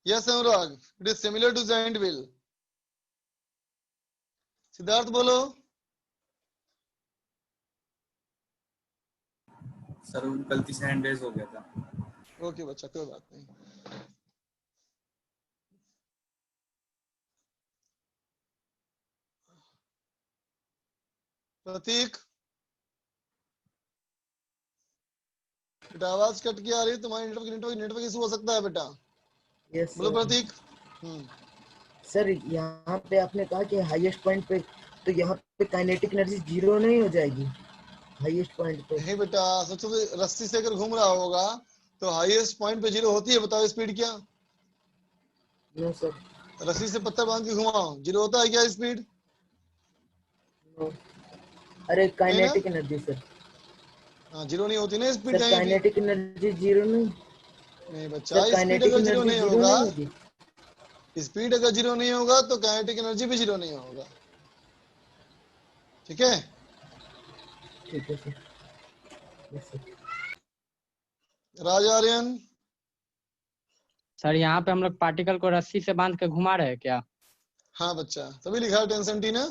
Yes, Anurag, it is similar to giant wheel. Siddharth बोलो। सर वो गलती से हैंड रेज हो गया था। ओके बच्चा, कोई बात नहीं। प्रतीक, बेटा आवाज कट के आ रही है तुम्हारी, नेटवर्क इशू हो सकता है बेटा। यस बोलो प्रतीक। सर, यहाँ पे आपने कहा कि हाईएस्ट पॉइंट पे, तो यहाँ पे काइनेटिक एनर्जी जीरो नहीं हो जाएगी हाईएस्ट पॉइंट पे? नहीं बेटा, सोचो तो रस्सी से अगर घूम रहा होगा तो हाईएस्ट पॉइंट पे जीरो होती है? बताओ स्पीड क्या? No sir. रस्सी से पत्थर बांध के घुमाओ, जीरो होता है क्या स्पीड? नो। अरे काइनेटिक एनर्जी सर। हाँ, जीरो नहीं होती ना स्पीड सर, कहीं भी। काइनेटिक एनर्जी जीरो नहीं बच्चा, सर, स्पीड काइनेटिक अगर जीरो एनर्जी नहीं जीरो होगा, नहीं होगी। स्पीड अगर जीरो नहीं होगा तो काइनेटिक एनर्जी भी जीरो नहीं होगा। ठीक है, ठीक है सर। Yes sir. Raj Aryan. Sir यहाँ पे हम लोग पार्टिकल को रस्सी से बांध के घुमा रहे हैं क्या? हाँ बच्चा, तभी लिखा है टेंशन टी ना।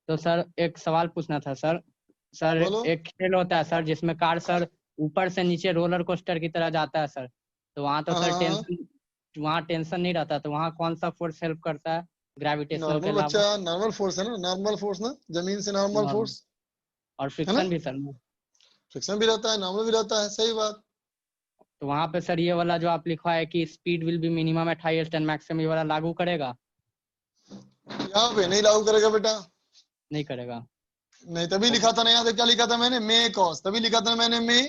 तो सर एक सवाल पूछना था सर। सर बोलो। एक खेल होता है सर जिसमें कार सर ऊपर से नीचे रोलर कोस्टर की तरह जाता है सर, तो वहाँ तो सर हाँ, टेंशन नहीं रहता, तो वहाँ कौन सा फोर्स हेल्प करता है ग्रेविटेशनल के नॉर्मल अलावा? बच्चा, नॉर्मल फोर्स है ना, नॉर्मल फोर्स ना, जमीन से नॉर्मल नॉर्मल। फोर्स और है ना। फ्रिक्शन भी सर। फ्रिक्शन भी रहता है, नॉर्मल भी रहता है, सही बात। तो वहाँ पे सर ये वाला जो आप लिखा है कि speed will be minimum eight highest and maximum, ये वाला लागू करेगा? यहाँ पे नहीं लागू करेगा बेटा, नहीं करेगा। नहीं। तभी लिखा था ना, यहाँ पे क्या लिखा था मैंने? मे कॉस, तभी लिखा था मैंने मे,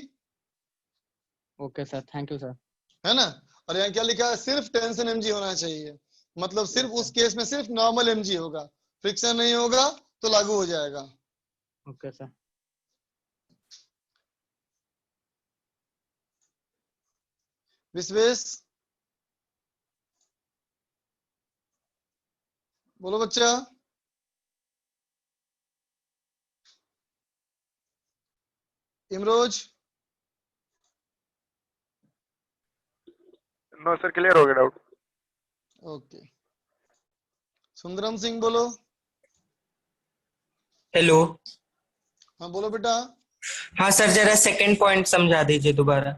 okay sir, thank you sir. है ना। और यहाँ क्या लिखा है? सिर्फ टेंशन mg होना चाहिए, मतलब सिर्फ उस केस में सिर्फ नॉर्मल mg होगा, फ्रिक्शन नहीं होगा तो लागू हो जाएगा। Okay sir. विश्वेश बोलो बच्चा। इमरोज। नो सर, क्लियर हो गया डाउट। ओके, सुंदरम सिंह बोलो। हेलो। हाँ बोलो बेटा। हाँ सर, जरा सेकंड पॉइंट समझा दीजिए दोबारा।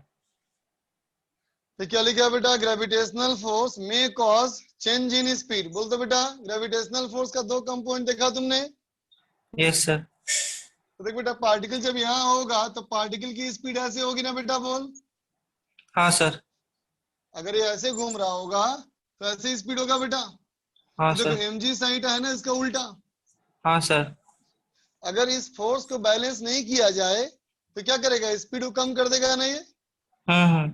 तो क्या लिखा है बेटा? Gravitational force may cause change in speed. बोल दो बेटा, ग्रेविटेशनल फोर्स का दो कंपोनेंट देखा तुमने? Yes sir. तो देख बेटा, पार्टिकल जब यहाँ होगा तो पार्टिकल की स्पीड ऐसे होगी ना बेटा, बोल। हाँ सर। अगर ये ऐसे घूम रहा होगा तो ऐसे स्पीड होगा बेटा। हाँ तो देखो सर। mg साइन है ना, इसका उल्टा। हाँ सर। अगर इस फोर्स को बैलेंस नहीं किया जाए तो क्या करेगा? स्पीड को कम कर देगा ना ये।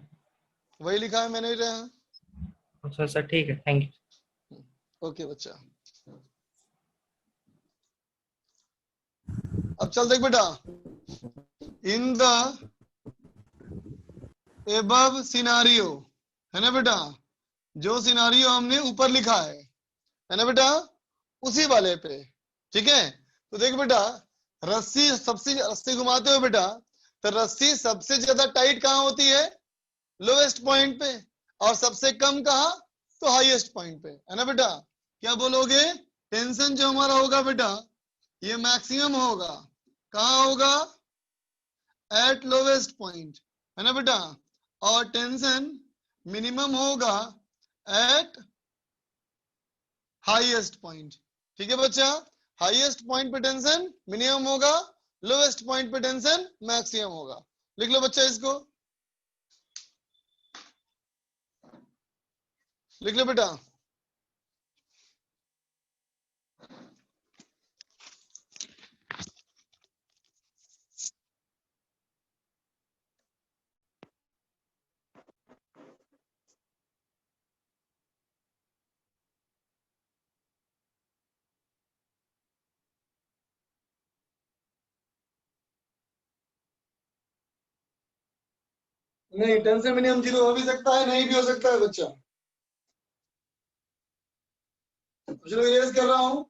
वही लिखा है मैंने रहा। अच्छा सर, ठीक है, थैंक यू। ओके बच्चा। अब चल देख बेटा, इन द एबव सिनारियो, है ना बेटा, जो सिनारियो हमने ऊपर लिखा है ना बेटा, उसी वाले पे। ठीक है, तो देख बेटा, रस्सी घुमाते हो बेटा, तो रस्सी सबसे ज्यादा टाइट कहाँ होती है? लोवेस्ट पॉइंट पे। और सबसे कम कहाँ? तो हाईएस्ट पॉइंट पे, है ना बेटा। क्या बोलोगे? टेंशन जो हमारा होगा बेटा, ये मैक्सिमम होगा। कहाँ होगा? एट लोवेस्ट पॉइंट, है ना बेटा। और टेंशन मिनिमम होगा एट हाईएस्ट पॉइंट। ठीक है बच्चा, हाईएस्ट पॉइंट पे टेंशन मिनिमम होगा, लोवेस्ट पॉइंट पे टेंशन मैक्सिमम होगा। लिख लो बच्चा, इसको लिख लो बेटा। नहीं, 10 से मिनिमम 0 हो भी सकता है, नहीं भी हो सकता है बच्चा। चलो इरेज कर रहा हूं।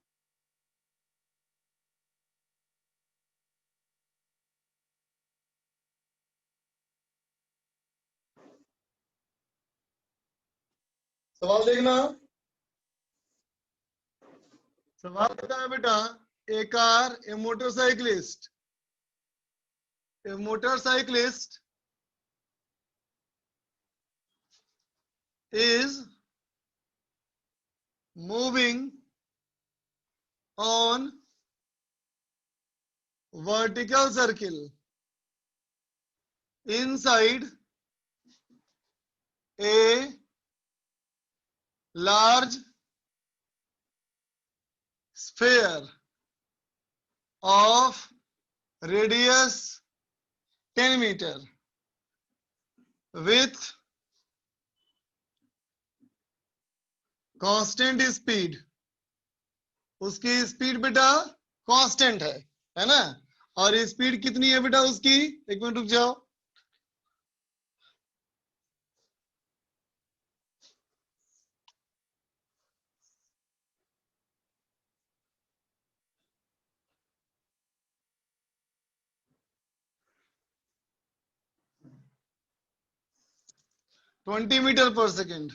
सवाल देखना। सवाल कहता है बेटा, a car, a motorcyclist, a motorcyclist is moving on vertical circle inside a large sphere of radius 10 meter with constant speed। उसकी स्पीड बेटा कांस्टेंट है ना? और स्पीड कितनी है बेटा उसकी? एक मिनट रुक जाओ। Twenty metre per second,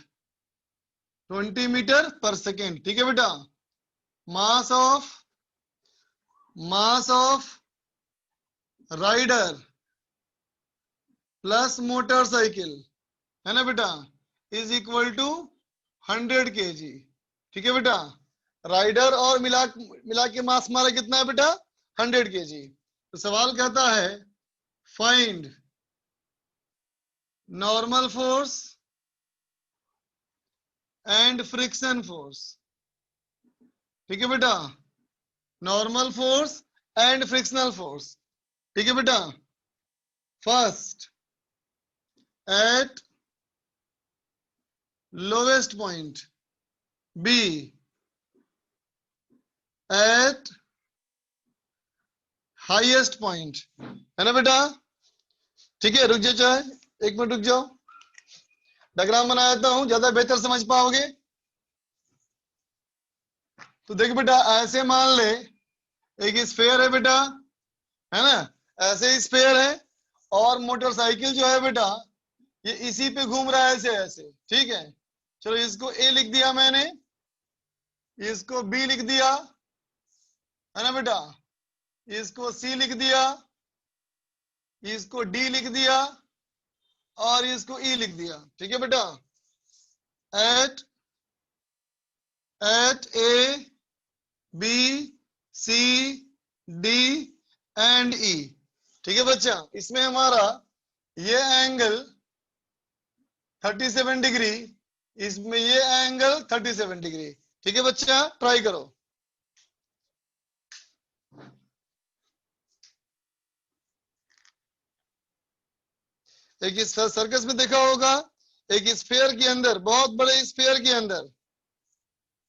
20 metre per second. ठीक है बेटा। Mass of rider plus motorcycle, है ना बेटा, इज इक्वल टू 100 kg। ठीक है बेटा। राइडर और मिला के मास हमारा कितना है बेटा? 100 kg। तो सवाल कहता है find normal force and friction force. ठीक है बेटा। Normal force and frictional force. ठीक है बेटा। First at lowest point, B at highest point, है ना बेटा? ठीक है, रुक जाओ, चाहे 1 मिनट रुक जाओ, डायग्राम बना देता हूं, ज्यादा बेहतर समझ पाओगे। तो देख बेटा, ऐसे मान ले एक स्फेयर है बेटा, है ना, ऐसे ही स्फेयर है, और मोटरसाइकिल जो है बेटा ये इसी पे घूम रहा है, ऐसे ऐसे। ठीक है, चलो इसको ए लिख दिया मैंने, इसको बी लिख दिया, है ना बेटा, इसको सी लिख दिया, इसको डी लिख दिया, और इसको ई लिख दिया। ठीक है बेटा। At A B C D and E. ठीक है बच्चा, इसमें हमारा ये एंगल 37 डिग्री, इसमें ये एंगल 37 डिग्री। ठीक है बच्चा, ट्राई करो। एक इस सर्कस में देखा होगा, एक स्फीयर के अंदर, बहुत बड़े स्फीयर के अंदर,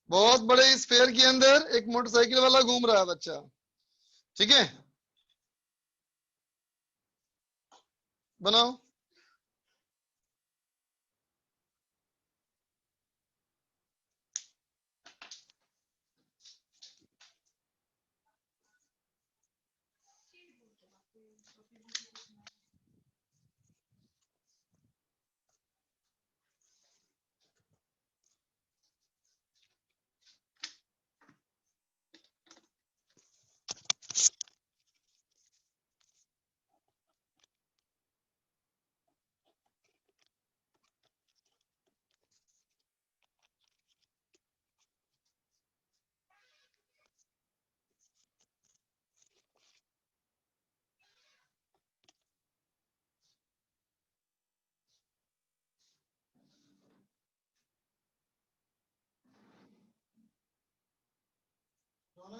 बहुत बड़े स्फीयर के अंदर एक मोटरसाइकिल वाला घूम रहा है बच्चा। ठीक है, बनाओ।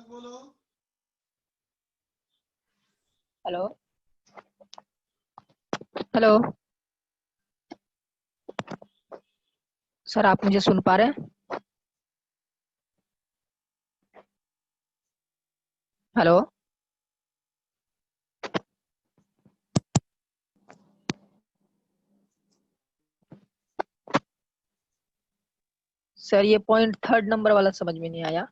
बोलो। हेलो हेलो सर, आप मुझे सुन पा रहे हैं? हेलो सर, ये पॉइंट 3rd नंबर वाला समझ में नहीं आया।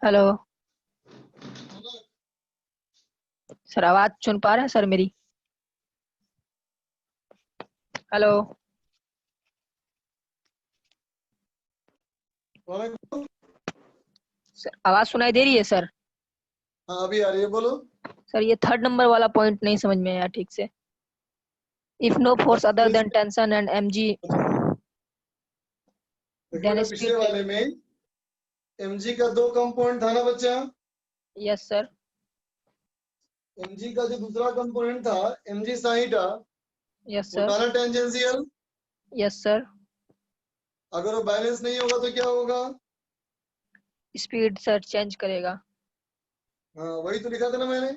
हेलो सर, आवाज सुन पा रहे हैं सर मेरी? हेलो सर, आवाज सुनाई दे रही है सर? हाँ अभी आ रही है, बोलो। सर, ये 3rd नंबर वाला पॉइंट नहीं समझ में आया ठीक से। If no force other than tension and mg then पिछले स्पीड। वाले में mg का 2 कंपोनेंट था ना बच्चा। Yes sir. mg का जो दूसरा कंपोनेंट था mg sin था, यस वो सर। था ना टेंजेंशियल। Yes sir. अगर वो बैलेंस नहीं होगा तो क्या होगा? स्पीड सर चेंज करेगा। हाँ वही तो लिखा था ना मैंने।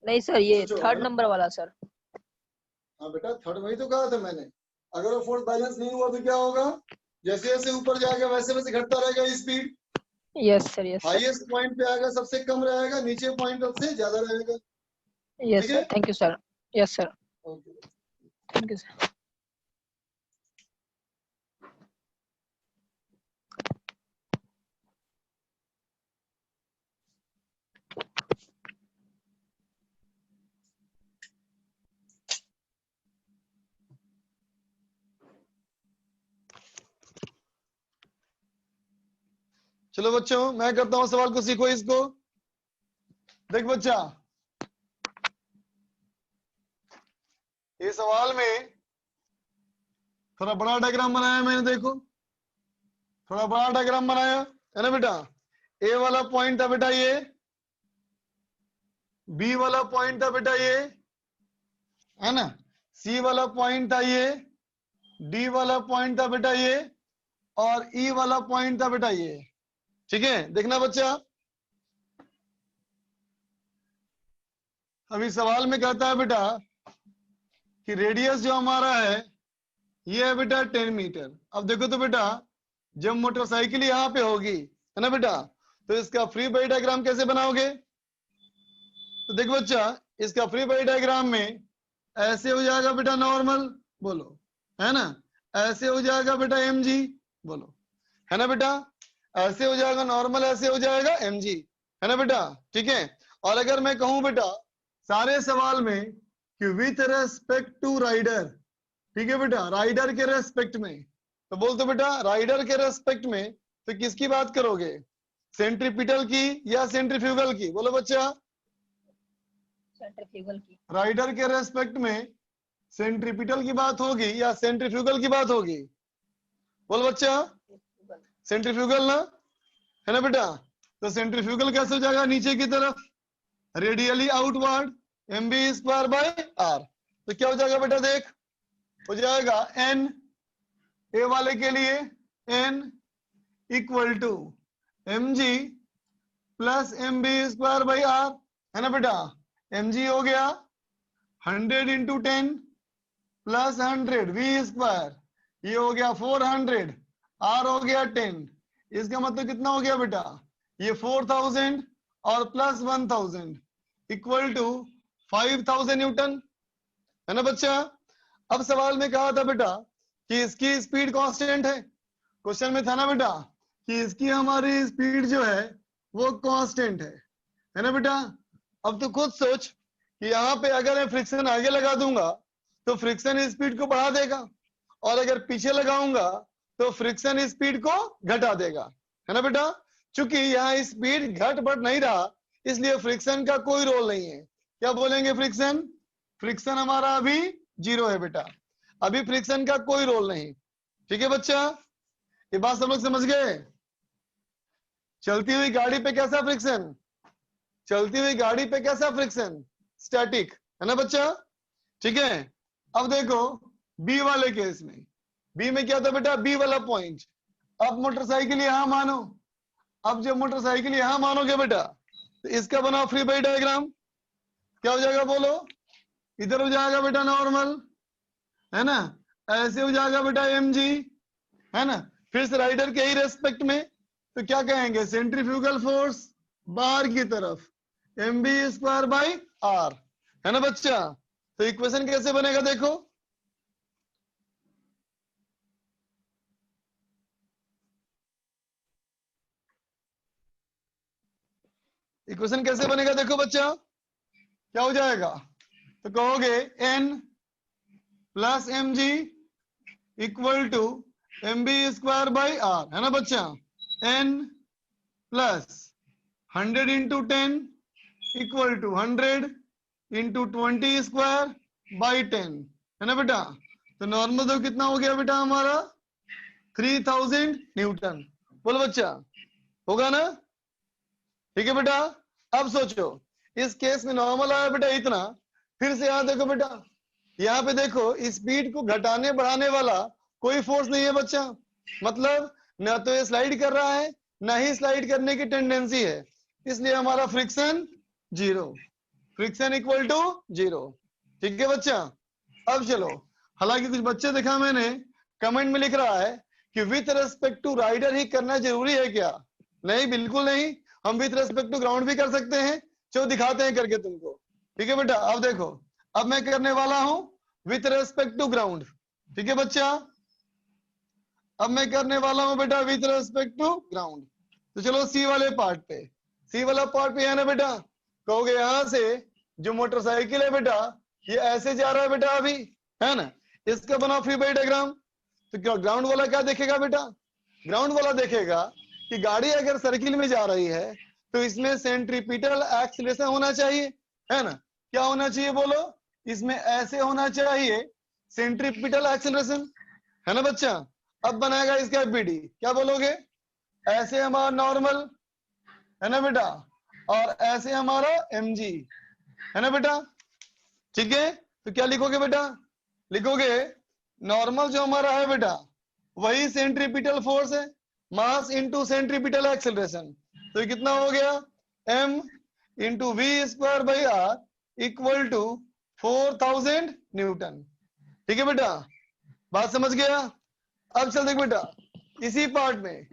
नहीं सर, ये सोचो, 3rd नंबर वाला सर। हाँ बेटा, थर्ड वही तो कहा था मैंने। अगर वो फोर्स बैलेंस नहीं हुआ तो क्या होगा? जैसे जैसे ऊपर जाएगा वैसे वैसे घटता रहेगा speed. Yes sir. Yes sir. Highest point पे आएगा सबसे कम रहेगा, नीचे पॉइंट सबसे ज्यादा रहेगा। यस ठीक सर। है, thank you sir. Yes sir. Okay. Thank you sir. चलो बच्चों, मैं करता हूँ सवाल को, सीखो इसको। देख बच्चा, ये सवाल में थोड़ा बड़ा डायग्राम बनाया मैंने, देखो थोड़ा बड़ा डायग्राम बनाया है ना बेटा। ए वाला पॉइंट था बेटा ये, बी वाला पॉइंट था बेटा ये, है ना, सी वाला पॉइंट था ये, डी वाला पॉइंट था बेटा ये, और ई वाला पॉइंट था बेटा ये। ठीक है, देखना बच्चा, अभी सवाल में कहता है बेटा कि रेडियस जो हमारा है ये है बेटा 10 मीटर। अब देखो तो बेटा, जब मोटरसाइकिल यहाँ पे होगी, है ना बेटा, तो इसका फ्री बॉडी डायग्राम कैसे बनाओगे? तो देखो बच्चा, इसका फ्री बॉडी डायग्राम में ऐसे हो जाएगा बेटा नॉर्मल, बोलो, है ना, ऐसे हो जाएगा बेटा mg, बोलो, है ना बेटा, ऐसे हो जाएगा नॉर्मल, ऐसे हो जाएगा mg, है ना बेटा। ठीक है, और अगर मैं कहूं बेटा सारे सवाल में कि विथ रेस्पेक्ट टू राइडर, ठीक है बेटा, राइडर के रेस्पेक्ट में, तो बोल दो बेटा राइडर के रेस्पेक्ट में, तो किसकी बात करोगे? सेंट्रीपिटल की या सेंट्रीफ्यूगल की? बोलो बच्चा। सेंट्रीफ्यूगल की। राइडर के रेस्पेक्ट में सेंट्रीपिटल की बात होगी या सेंट्रीफ्यूगल की बात होगी? बोल बच्चा, सेंट्रीफ्यूगल ना, है ना बेटा। तो सेंट्रीफ्यूगल कैसे हो जाएगा? नीचे की तरफ, radially outward, mv² bye r। तो क्या हो जाएगा बेटा? देख, हो जाएगा n, ए वाले के लिए n equal to mg plus mv² by r, है ना बेटा। mg हो गया 100 इंटू 10 प्लस 100 v², ये हो गया 400, r हो गया 10। इसका मतलब कितना हो गया बेटा? ये 4000 और प्लस 1000 इक्वल टू 5000 न्यूटन, है ना बच्चा। अब सवाल में कहा था बेटा कि इसकी स्पीड कांस्टेंट है, क्वेश्चन में था ना बेटा कि इसकी हमारी स्पीड जो है वो कांस्टेंट है ना बेटा। अब तो खुद सोच कि यहाँ पे अगर मैं फ्रिक्शन आगे लगा दूंगा तो फ्रिक्शन स्पीड को बढ़ा देगा, और अगर पीछे लगाऊंगा तो फ्रिक्शन स्पीड को घटा देगा, है ना बेटा। चूंकि यहाँ स्पीड घट बढ़ नहीं रहा, इसलिए फ्रिक्शन का कोई रोल नहीं है। क्या बोलेंगे? फ्रिक्शन, फ्रिक्शन हमारा अभी 0 है बेटा, अभी फ्रिक्शन का कोई रोल नहीं। ठीक है बच्चा, ये बात सब लोग समझ गए? चलती हुई गाड़ी पे कैसा फ्रिक्शन? चलती हुई गाड़ी पे कैसा फ्रिक्शन? स्टैटिक, है ना बच्चा। ठीक है, अब देखो बी वाले केस में, बी में क्या था बेटा, बी वाला पॉइंट। अब मोटरसाइकिल यहां मानो, अब जब मोटरसाइकिल यहां मानोगे बेटा तो इसका बनाओ फ्री बॉडी डायग्राम। क्या हो जाएगा बोलो, इधर हो जाएगा बेटा नॉर्मल, है ना, ऐसे हो जाएगा बेटा mg, है ना। फिर से राइडर के ही रेस्पेक्ट में तो क्या कहेंगे, सेंट्रीफ्यूगल फोर्स बाहर की तरफ mv²/r, है ना बच्चा। तो इक्वेशन कैसे बनेगा देखो, इक्वेशन कैसे बनेगा देखो बच्चा, क्या हो जाएगा, तो कहोगे n plus mg equal to mv²/r, है ना बच्चा। n plus 100 into 10 equal to 100 into 20²/10, है ना बेटा। तो नॉर्मल तो कितना हो गया बेटा हमारा 3000 न्यूटन। बोलो बच्चा, होगा ना, ठीक है बेटा। अब सोचो इस केस में नॉर्मल आया बेटा इतना, फिर से यहाँ देखो बेटा, यहाँ पे देखो स्पीड को घटाने बढ़ाने वाला कोई फोर्स नहीं है बच्चा, मतलब ना तो ये स्लाइड कर रहा है ना ही स्लाइड करने की टेंडेंसी है, इसलिए हमारा फ्रिक्शन 0, फ्रिक्शन इक्वल टू 0, ठीक है बच्चा। अब चलो, हालांकि कुछ बच्चे देखा मैंने कमेंट में लिख रहा है कि विथ रेस्पेक्ट टू राइडर ही करना जरूरी है क्या, नहीं बिल्कुल नहीं, हम विथ रेस्पेक्ट टू ग्राउंड भी कर सकते हैं। चलो दिखाते हैं करके तुमको, ठीक है बेटा। अब देखो, अब मैं करने वाला हूं विथ रेस्पेक्ट टू ग्राउंड, ठीक है बच्चा। अब मैं करने वाला हूं बेटा विथ रेस्पेक्ट टू ग्राउंड। तो चलो सी वाले पार्ट पे, सी वाला पार्ट पे है ना बेटा, कहोगे यहां से जो मोटरसाइकिल है बेटा ये ऐसे जा रहा है बेटा अभी, है ना, इसका बनाओ फ्री बॉडी डायग्राम। तो ग्राउंड वाला क्या देखेगा बेटा, ग्राउंड वाला देखेगा कि गाड़ी अगर सर्किल में जा रही है तो इसमें सेंट्रीपिटल एक्सीलरेशन होना चाहिए, है ना। क्या होना चाहिए बोलो, इसमें ऐसे होना चाहिए सेंट्रीपिटल एक्सीलरेशन, है ना बच्चा। अब बनाएगा इसका एफबीडी, क्या बोलोगे, ऐसे हमारा नॉर्मल, है ना बेटा, और ऐसे हमारा mg, है ना बेटा, ठीक है। तो क्या लिखोगे बेटा, लिखोगे नॉर्मल जो हमारा है बेटा वही सेंट्रीपिटल फोर्स है, मास इंटू सेंट्रीपिटल एक्सेलरेशन, तो ये कितना हो गया m into v²/r equal to 4000 newton, ठीक है बेटा, बात समझ गया। अब चल देख बेटा, इसी पार्ट में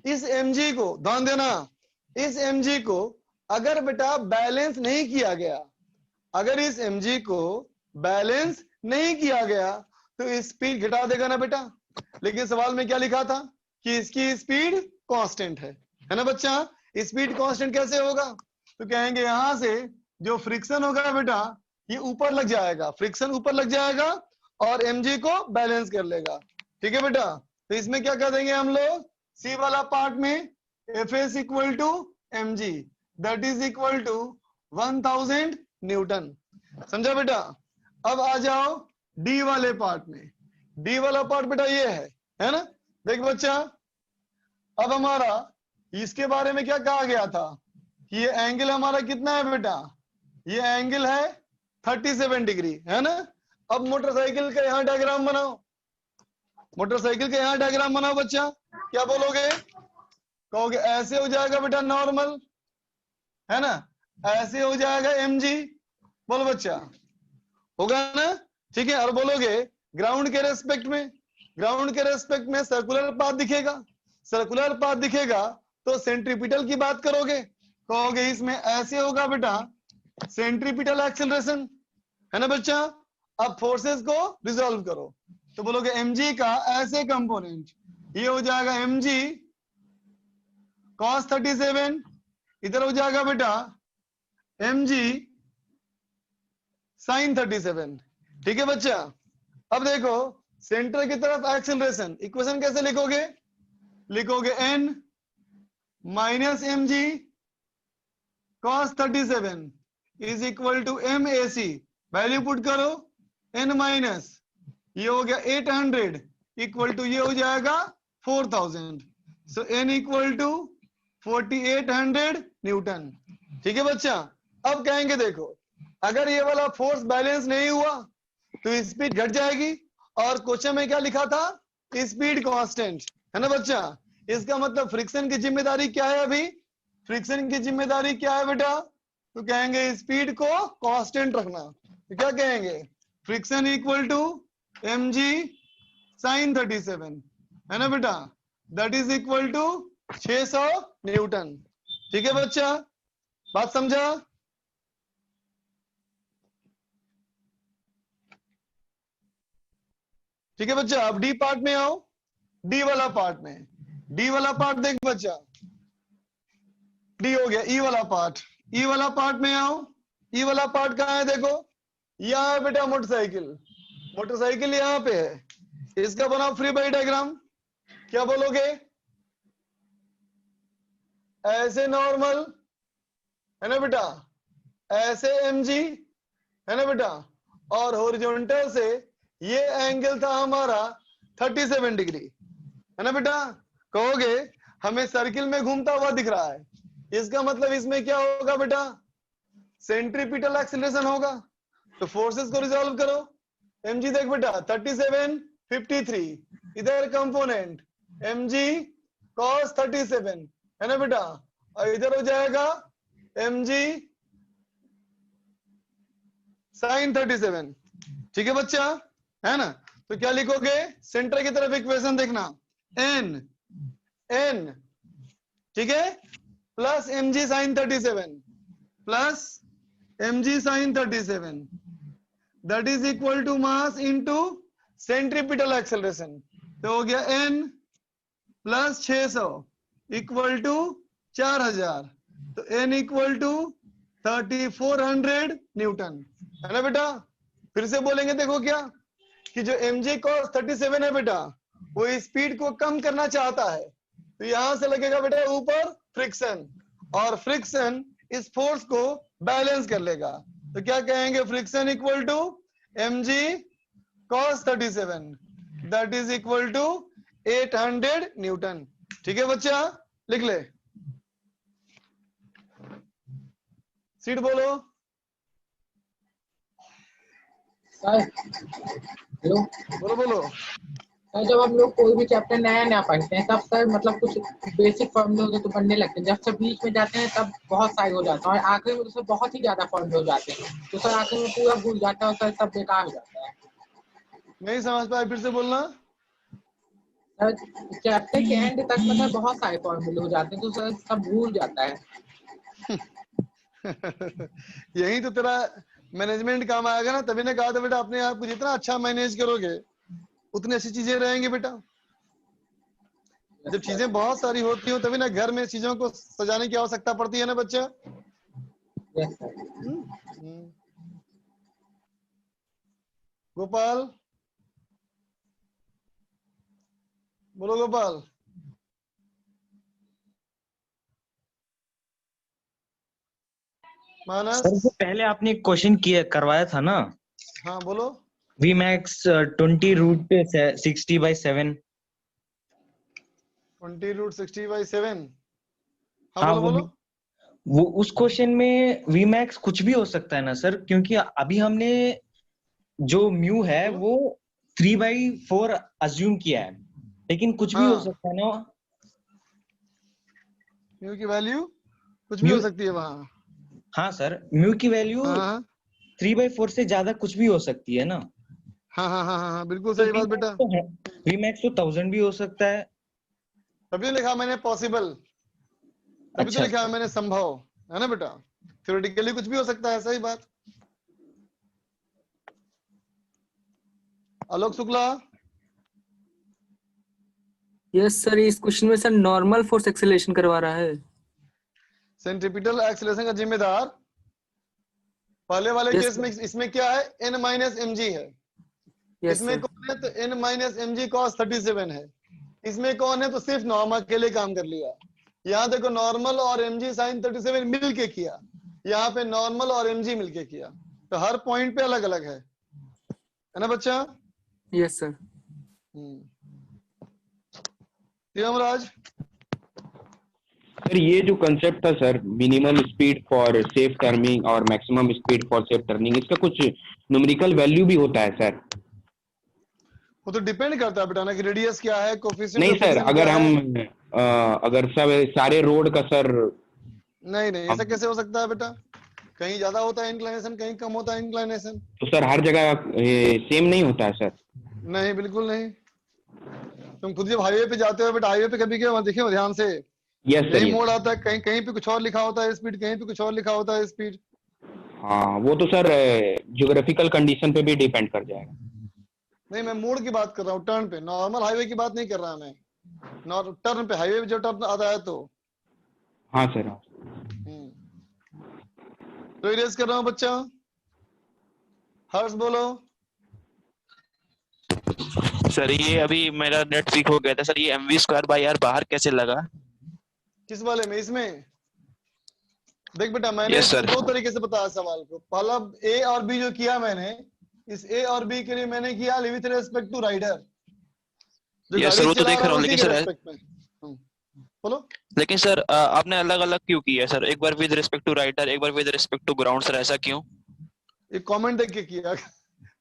इस mg को ध्यान देना, इस mg को अगर बेटा बैलेंस नहीं किया गया, अगर इस mg को बैलेंस नहीं किया गया तो स्पीड घटा देगा ना बेटा। लेकिन सवाल में क्या लिखा था कि इसकी स्पीड कांस्टेंट है ना बच्चा। स्पीड कांस्टेंट कैसे होगा, तो कहेंगे यहां से जो फ्रिक्शन होगा बेटा ये ऊपर लग जाएगा, फ्रिक्शन ऊपर लग जाएगा और mg को बैलेंस कर लेगा, ठीक है बेटा। तो इसमें क्या कर देंगे हम लोग, सी वाला पार्ट में Fs equal to mg that is equal to 1000 newton, समझा बेटा। अब आ जाओ डी वाले पार्ट में, डी वाला पार्ट बेटा ये है ना। देख बच्चा, अब हमारा इसके बारे में क्या कहा गया था कि ये एंगल हमारा कितना है बेटा, ये एंगल है 37 डिग्री, है ना। अब मोटरसाइकिल का यहाँ डायग्राम बनाओ, मोटरसाइकिल का यहाँ डायग्राम बनाओ बच्चा। क्या बोलोगे, कहोगे ऐसे हो जाएगा बेटा नॉर्मल, है ना, ऐसे हो जाएगा mg, बोलो बच्चा, होगा ना, ठीक है। और बोलोगे ग्राउंड के रेस्पेक्ट में, ग्राउंड के रेस्पेक्ट में सर्कुलर पाथ दिखेगा, सर्कुलर पाथ दिखेगा तो सेंट्रीपिटल की बात करोगे, कहोगे इसमें ऐसे होगा बेटा सेंट्रीपिटल एक्सेलरेशन, है ना बच्चा। अब फोर्सेस को रिजॉल्व करो, तो बोलोगे mg का ऐसे कंपोनेंट, ये हो जाएगा mg cos 37, इधर हो जाएगा बेटा mg sin 37, ठीक है बच्चा। अब देखो सेंटर की तरफ एक्सेलरेशन, इक्वेशन कैसे लिखोगे, लिखोगे n minus mg cos 37 is equal to mac, वैल्यू पुट करो, n माइनस ये हो गया 800 इक्वल टू ये हो जाएगा 4000, सो n इक्वल टू 4800 न्यूटन, ठीक है बच्चा। अब कहेंगे देखो अगर ये वाला फोर्स बैलेंस नहीं हुआ तो स्पीड घट जाएगी। और क्वेश्चन में क्या लिखा था? स्पीड कांस्टेंट, है ना बच्चा। इसका मतलब फ्रिक्शन की जिम्मेदारी क्या है? अभी फ्रिक्शन की जिम्मेदारी क्या है बेटा? तो कहेंगे स्पीड को कांस्टेंट रखना। तो क्या कहेंगे? Friction equal to mg sin 37, है ना बेटा, that is equal to 600 newton. ठीक है बच्चा, बात समझा? ठीक है बच्चा, अब डी पार्ट में आओ। डी वाला पार्ट में, डी वाला पार्ट देख बच्चा, डी हो गया। ई वाला पार्ट, ई वाला पार्ट में आओ। ई वाला पार्ट कहाँ है? देखो यहाँ है बेटा मोटरसाइकिल, मोटरसाइकिल यहाँ पे है। इसका बनाओ फ्री बॉडी डायग्राम। क्या बोलोगे? ऐसे नॉर्मल, है ना बेटा, ऐसे mg, है ना बेटा, और हॉरिजॉन्टल से ये एंगल था हमारा 37 डिग्री, है ना बेटा। कहोगे हमें सर्किल में घूमता हुआ दिख रहा है, इसका मतलब इसमें क्या होगा बेटा? सेंट्रीपिटल एक्सीलरेशन होगा। तो फोर्सेस को रिजॉल्व करो। mg देख बेटा 37 53, इधर कंपोनेंट mg cos 37, है ना बेटा, और इधर हो जाएगा mg sin 37। ठीक है बच्चा, है ना। तो क्या लिखोगे? सेंटर की तरफ इक्वेशन देखना, n ठीक है, plus mg sin 37 plus mg sin 37, that is equal to mass into centripetal acceleration. तो हो गया n प्लस 600 इक्वल टू 4000, तो n इक्वल टू 3400 न्यूटन, है ना बेटा। फिर से बोलेंगे, देखो क्या कि जो mg cos 37 है बेटा, वो स्पीड को कम करना चाहता है। तो यहां से लगेगा बेटा ऊपर फ्रिक्शन, और फ्रिक्शन इस फोर्स को बैलेंस कर लेगा। तो क्या कहेंगे? Friction equal to mg cos 37, that is equal to 800 newton. ठीक है बच्चा, लिख ले। सीट बोलो। हेलो बोलो बोलो। सर, जब हम लोग कोई भी चैप्टर नया नया पढ़ते हैं तब सर मतलब कुछ बेसिक फॉर्मूले होते तो पढ़ने लगते हैं, जब सर बीच में जाते हैं तब बहुत सारे हो जाता है, और आखिर में तो सर बहुत ही ज्यादा फॉर्मूले हो जाते हैं, तो सर आखिर में पूरा भूल जाता है और सर सब बेकार हो जाता है। नहीं समझ पाए, फिर से बोलना। सर चैप्टर के एंड तक में सर बहुत सारे फॉर्मूले हो जाते हैं, तो सर सब भूल जाता है। यही तो तेरा मैनेजमेंट काम आएगा ना। तभी ने कहा था बेटा, अपने आप को जितना अच्छा मैनेज करोगे उतनी अच्छी चीजें रहेंगी बेटा। जब चीजें बहुत सारी होती हो तभी ना घर में चीजों को सजाने की आवश्यकता पड़ती है ना बच्चा। गोपाल बोलो। गोपाल मानस। सर जो पहले आपने क्वेश्चन किया करवाया था ना, हाँ बोलो। V max 20 root 60/7। 20 रूट 60/7। हाँ हाँ बोलो बोलो। वो उस क्वेश्चन में V max कुछ भी हो सकता है ना सर, क्योंकि अभी हमने जो म्यू है वो 3/4 अज्यूम किया है, लेकिन कुछ भी हो सकता है ना। म्यू की वैल्यू कुछ भी हो सकती है वहां। हाँ सर, म्यू की वैल्यू 3/4 से ज्यादा कुछ भी हो सकती है ना। हाँ हाँ हाँ हाँ बिल्कुल सही बात बेटा। V max तो 1000 भी हो सकता है। तभी लिखा मैंने पॉसिबल, तभी तो लिखा मैंने संभव, है ना बेटा। थ्योरेटिकली कुछ भी हो सकता है, सही बात। आलोक शुक्ला। यस सर, इस क्वेश्चन में सर नॉर्मल फोर्स एक्सेलरेशन करवा रहा है। सेंट्रीपिटल एक्सेलरेशन का जिम्मेदार पहले वाले केस में इसमें क्या है? n माइनस mg है। इसमें कौन है? तो n माइनस mg cos 37 है। इसमें कौन है? तो सिर्फ नॉर्म अकेले काम कर लिया। यहाँ देखो नॉर्मल और mg sin 37 मिल के किया, यहाँ पे नॉर्मल और mg मिल के किया। तो हर पॉइंट पे अलग अलग है ना बच्चा। Yes sir. राज सर ये जो कंसेप्ट था sir, minimum speed for safe turning और maximum speed for safe turning, इसका कुछ न्यूमेरिकल वैल्यू भी होता है सर? वो तो डिपेंड करता है बेटा ना कि रेडियस क्या है, कोफिशिएंट नहीं ऑफ सर, फ्रिक्शन अगर क्या है। हम अगर सब सारे रोड का सर, नहीं नहीं, ऐसा कैसे हो सकता है बेटा? कहीं ज्यादा होता है इंक्लाइनेशन, कहीं कम होता है इंक्लाइनेशन। तो सर हर जगह सेम नहीं होता है सर? नहीं, बिल्कुल नहीं। तुम खुद जब हाईवे पे जाते हो बेटा, हाईवे पे कभी क्या देखिए ध्यान से, यस सर, यही यस। मोड़ आता है, कहीं कहीं पे कुछ और लिखा होता है स्पीड, कहीं पे कुछ और लिखा होता है स्पीड। हाँ वो तो सर ज्योग्राफिकल कंडीशन पे भी डिपेंड कर जाएगा। नहीं, मैं मोड़ की बात कर रहा हूँ, टर्न पे। नॉर्मल हाईवे की बात नहीं कर रहा मैं, टर्न पे, हाईवे पे जो टर्न आता है तो। हाँ सर, हाँ। तो इरेज कर रहा हूँ बच्चा। हर्ष बोलो। सर ये अभी मेरा नेट वीक हो गया था सर, ये mv²/r बाहर कैसे लगा? किस वाले में? इसमें देख बेटा, मैंने Yes, sir. दो तरीके से बताया सवाल को। पहला ए और बी जो किया मैंने, इस ए और बी के लिए मैंने किया विथ रेस्पेक्ट टू राइडर, जो Yes, गाड़ी sir, वो तो चला देख रहा रहा है हूँ, उसी लेकिन के सर रेस्पेक्ट में। बोलो। लेकिन सर आपने अलग अलग क्यों किया सर? एक बार विद रिस्पेक्ट टू राइडर, एक बार with respect to ground, sir ऐसा क्यों? एक कमेंट देख के किया।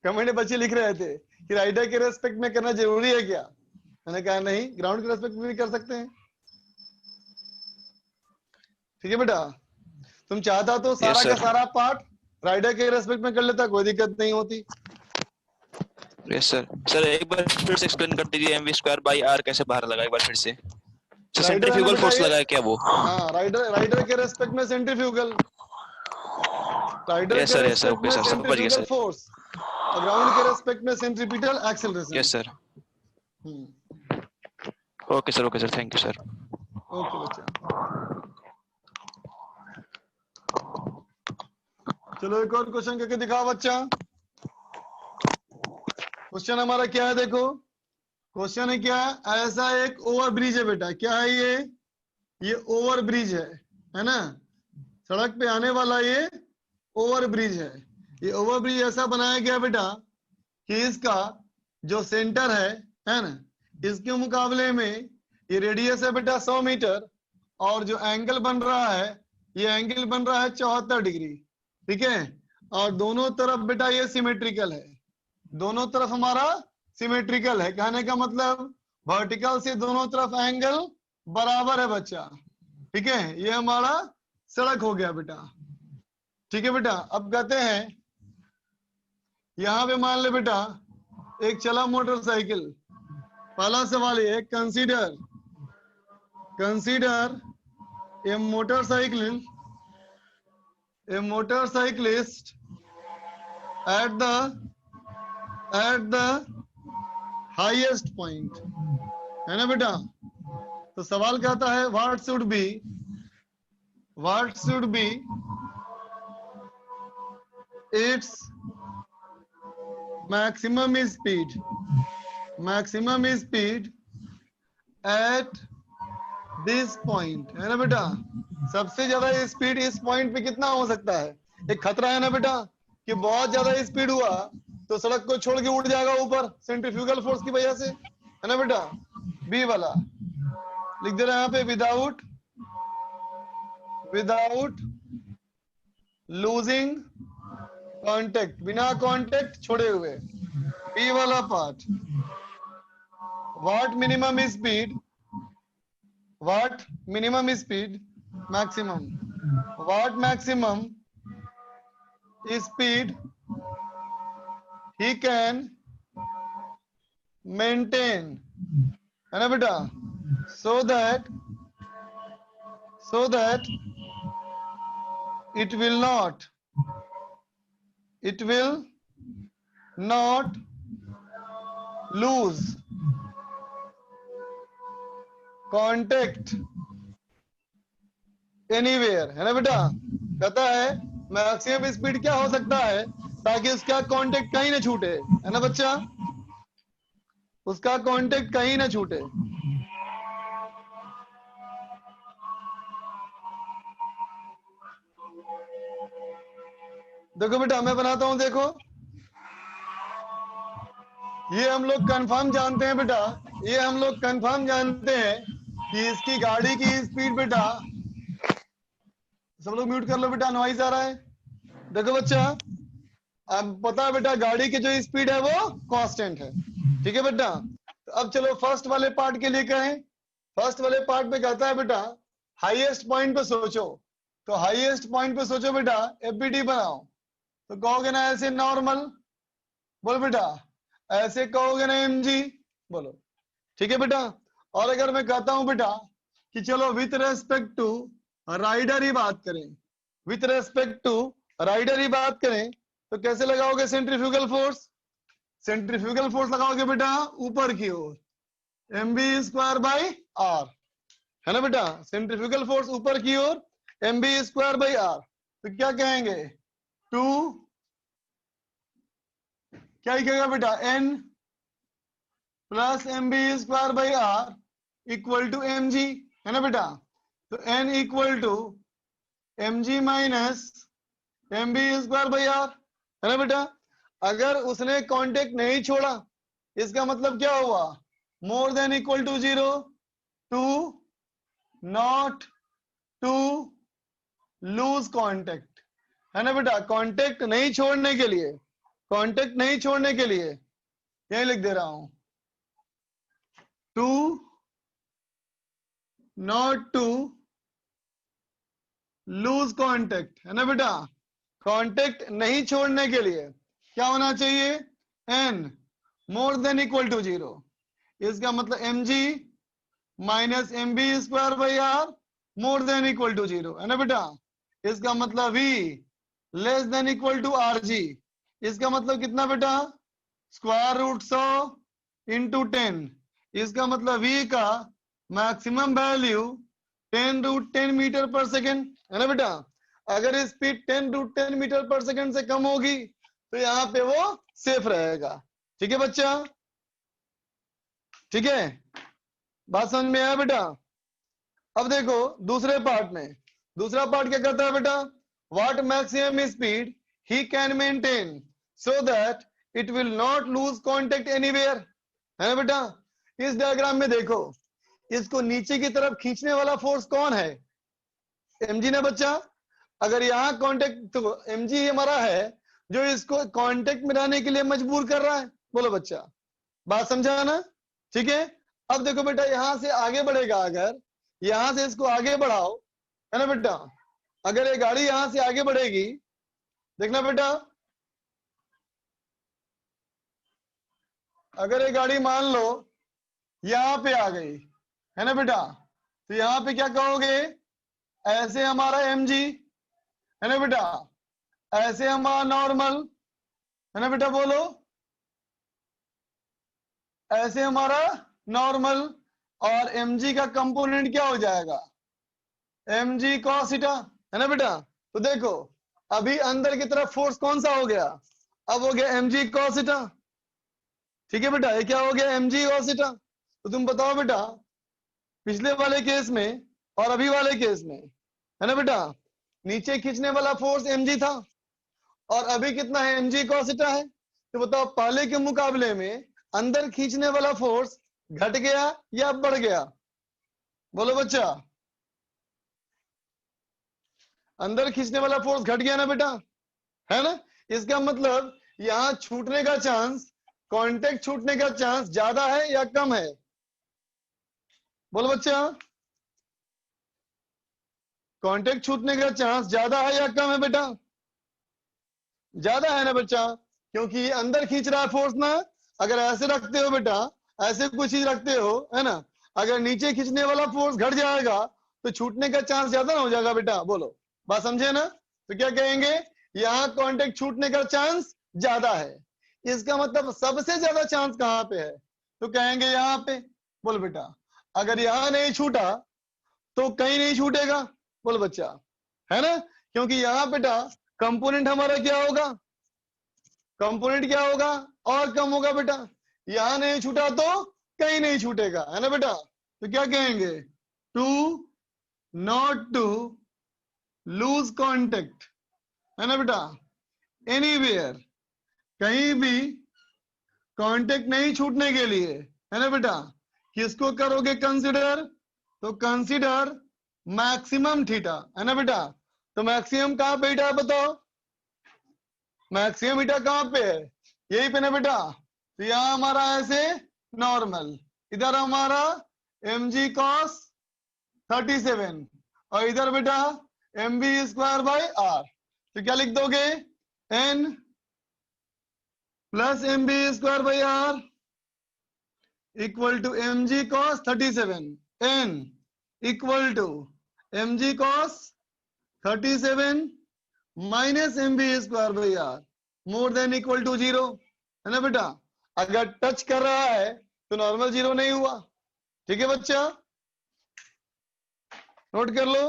कमेंट में बच्चे लिख रहे थे कि राइडर के रेस्पेक्ट में करना जरूरी है क्या? मैंने कहा नहीं, ग्राउंड के रेस्पेक्ट में भी कर सकते हैं। ठीक है बेटा, तुम चाहता तो सारा का सारा पार्ट राइडर के रेस्पेक्ट में कर लेता, कोई दिक्कत नहीं होती। Yes sir. सर एक बार फिर से एक्सप्लेन कर दीजिए, mv²/r कैसे बाहर लगा, एक बार फिर से। सर सेंट्रीफ्यूगल फोर्स लगा है क्या वो? हाँ, राइडर के रेस्पेक्ट में सेंट्रीफ्यूगल, राइडर यस के सर, रेस्पेक्ट ओके में सर, समझ गया सेंट्रीफ्यूगल सर। फोर्स, और ग्राउंड के रेस्पेक्ट में centripetal acceleration. Yes sir. Okay sir, thank you sir. Okay बच्चा, चलो एक और क्वेश्चन करके दिखाओ बच्चा। क्वेश्चन हमारा क्या है देखो, क्वेश्चन है क्या? ऐसा एक ओवर ब्रिज है बेटा, क्या है ये ओवर ब्रिज है ना? सड़क पे आने वाला ये ओवर ब्रिज है। ये ओवर ब्रिज ऐसा बनाया गया बेटा कि इसका जो सेंटर है ना, इसके मुकाबले में ये रेडियस है बेटा 100 मीटर, और जो एंगल बन रहा है, ये एंगल बन रहा है 74 डिग्री। ठीक है, और दोनों तरफ बेटा ये सिमेट्रिकल है, दोनों तरफ हमारा सिमेट्रिकल है। कहने का मतलब वर्टिकल से दोनों तरफ एंगल बराबर है बच्चा। ठीक है, ये हमारा सड़क हो गया बेटा। ठीक है बेटा, अब कहते हैं यहां पे मान ले बेटा एक चला मोटरसाइकिल। पहला सवाल ये, consider a motorcyclist at the highest point, है ना बेटा? तो सवाल कहता है what should be its maximum speed at this point, है ना बेटा? सबसे ज्यादा स्पीड इस पॉइंट पे कितना हो सकता है? एक खतरा है ना बेटा कि बहुत ज्यादा स्पीड हुआ तो सड़क को छोड़ के उड़ जाएगा ऊपर सेंट्रीफ्यूगल फोर्स की वजह से, है ना बेटा? बी वाला लिख दे रहे हैं यहाँ पे, विदाउट लूजिंग कांटेक्ट, बिना कांटेक्ट छोड़े हुए। बी वाला part, what minimum speed maximum speed he can maintain, है ना बेटा? so that it will not lose contact anywhere, है ना बेटा? कहता है मैक्सिमम स्पीड क्या हो सकता है ताकि उसका कांटेक्ट कहीं ना छूटे, है ना बच्चा? उसका कांटेक्ट कहीं ना छूटे। देखो बेटा मैं बनाता हूं, देखो ये हम लोग कंफर्म जानते हैं बेटा, ये हम लोग कंफर्म जानते हैं कि इसकी गाड़ी की स्पीड बेटा सब लोग म्यूट कर लो बेटा, नॉइज आ रहा है। देखो बच्चा, अब पता है बेटा गाड़ी की जो स्पीड है वो कांस्टेंट है, ठीक है बेटा। तो अब चलो फर्स्ट वाले पार्ट के लिए कहें। फर्स्ट वाले पार्ट पे कहता है बेटा हाईएस्ट पॉइंट पे सोचो, तो हाईएस्ट पॉइंट पे सोचो बेटा, एफबीटी बनाओ। तो कहोगे ना ऐसे नॉर्मल, बोलो बेटा ऐसे कहोगे ना एमजी, बोलो, ठीक है बेटा। और अगर मैं कहता हूं बेटा कि चलो विथ रेस्पेक्ट टू राइडर ही बात करें, विथ रेस्पेक्ट टू राइडर ही बात करें, तो कैसे लगाओगे सेंट्रीफ्यूगल फोर्स? सेंट्रीफ्यूगल फोर्स लगाओगे बेटा ऊपर की ओर, mv²/r, है ना बेटा। सेंट्रीफ्यूगल फोर्स ऊपर की ओर mv²/r, तो क्या कहेंगे 2, क्या ही कहेगा बेटा n plus mv²/r equal to mg, है ना बेटा। तो n equal to mg minus mv²/r, है ना बेटा। अगर उसने कांटेक्ट नहीं छोड़ा, इसका मतलब क्या हुआ, more than equal to 0, to not to lose contact, है ना बेटा। कांटेक्ट नहीं छोड़ने के लिए, कांटेक्ट नहीं छोड़ने के लिए यही लिख दे रहा हूं, to not to lose contact, है ना बेटा। कांटेक्ट नहीं छोड़ने के लिए क्या होना चाहिए, n more than equal to 0। इसका मतलब mg minus mv²/r more than equal to 0, है ना बेटा। इसका मतलब v less than equal to rg। इसका मतलब कितना बेटा, √100 इंटू 10। इसका मतलब v का maximum value 10√10 metre per second, है ना बेटा। अगर स्पीड 10√10 मीटर पर सेकेंड से कम होगी तो यहाँ पे वो सेफ रहेगा, ठीक है बच्चा, ठीक है। बात समझ में आया बेटा। अब देखो दूसरे पार्ट में, दूसरा पार्ट क्या करता है बेटा, what maximum speed he can maintain so that it will not lose contact anywhere, है ना बेटा। इस डायग्राम में देखो, इसको नीचे की तरफ खींचने वाला फोर्स कौन है, mg ना बच्चा। अगर यहाँ कांटेक्ट, तो mg हमारा है जो इसको कांटेक्ट में रहने के लिए मजबूर कर रहा है, बोलो बच्चा, बात समझा ना, ठीक है। अब देखो बेटा यहां से आगे बढ़ेगा, अगर यहां से इसको आगे बढ़ाओ, है ना बेटा। अगर ये गाड़ी यहां से आगे बढ़ेगी, देखना बेटा, अगर ये गाड़ी मान लो यहां पे आ गई, है ना बेटा, तो यहां पे क्या कहोगे, ऐसे हमारा mg, है ना बेटा, ऐसे हमारा नॉर्मल, है ना बेटा, बोलो ऐसे हमारा नॉर्मल, और mg का कंपोनेंट क्या हो जाएगा, mg cos थीटा, है ना बेटा। तो देखो अभी अंदर की तरफ फोर्स कौन सा हो गया, अब हो गया mg cos थीटा, ठीक है बेटा। ये क्या हो गया, mg cos थीटा। तो तुम बताओ बेटा पिछले वाले केस में और अभी वाले केस में, है ना बेटा, नीचे खींचने वाला फोर्स mg था और अभी कितना है, mg cos थीटा है। तो बताओ पहले के मुकाबले में अंदर खींचने वाला फोर्स घट गया या बढ़ गया, बोलो बच्चा। अंदर खींचने वाला फोर्स घट गया ना बेटा, है ना। इसका मतलब यहां छूटने का चांस, कांटेक्ट छूटने का चांस ज्यादा है या कम है, बोलो बच्चा। कांटेक्ट छूटने का चांस ज्यादा है या कम है बेटा, ज्यादा है ना बच्चा, क्योंकि ये अंदर खींच रहा है फोर्स ना। अगर ऐसे रखते हो बेटा, ऐसे कोई चीज रखते हो, है ना, अगर नीचे खींचने वाला फोर्स घट जाएगा तो छूटने का चांस ज्यादा ना हो जाएगा बेटा, बोलो, बात समझे ना। तो क्या कहेंगे, यहाँ कांटेक्ट छूटने का चांस ज्यादा है। इसका मतलब सबसे ज्यादा चांस कहाँ पे है, तो कहेंगे यहाँ पे, बोलो बेटा। अगर यहाँ नहीं छूटा तो कहीं नहीं छूटेगा, बोलो बच्चा, है ना। क्योंकि यहाँ बेटा कंपोनेंट हमारा क्या होगा, कंपोनेंट क्या होगा, और कम होगा बेटा। यहां नहीं छूटा तो कहीं नहीं छूटेगा, है ना बेटा। तो क्या कहेंगे, to not to lose contact, है ना बेटा, एनीवेयर, कहीं भी कांटेक्ट नहीं छूटने के लिए, है ना बेटा, किसको करोगे कंसीडर, तो कंसीडर मैक्सिमम थीटा, है ना बेटा। तो मैक्सिमम कहाँ पे ईटा है बताओ, मैक्सिमम ईटा कहाँ पे है, यही पे ना बेटा। तो यहाँ हमारा ऐसे नॉर्मल, इधर हमारा mg cos 37 और इधर बेटा mv स्क्वायर बाई r। तो क्या लिख दोगे, n plus mv square by r equal to mg cos 37, n equal to mg cos 37 minus mv square by r more than equal to 0, है ना बेटा। अगर टच कर रहा है तो नॉर्मल 0 नहीं हुआ, ठीक है बच्चा, नोट कर लो।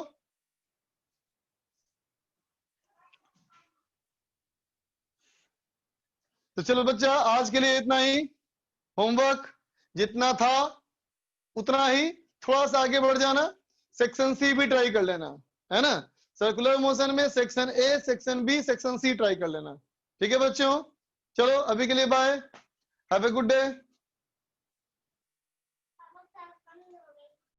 तो चलो बच्चा आज के लिए इतना ही, होमवर्क जितना था उतना ही, थोड़ा सा आगे बढ़ जाना, सेक्शन सी भी ट्राई कर लेना, है ना। सर्कुलर मोशन में section A, section B, section C try कर लेना, ठीक है बच्चों। चलो अभी के लिए bye, have a good day.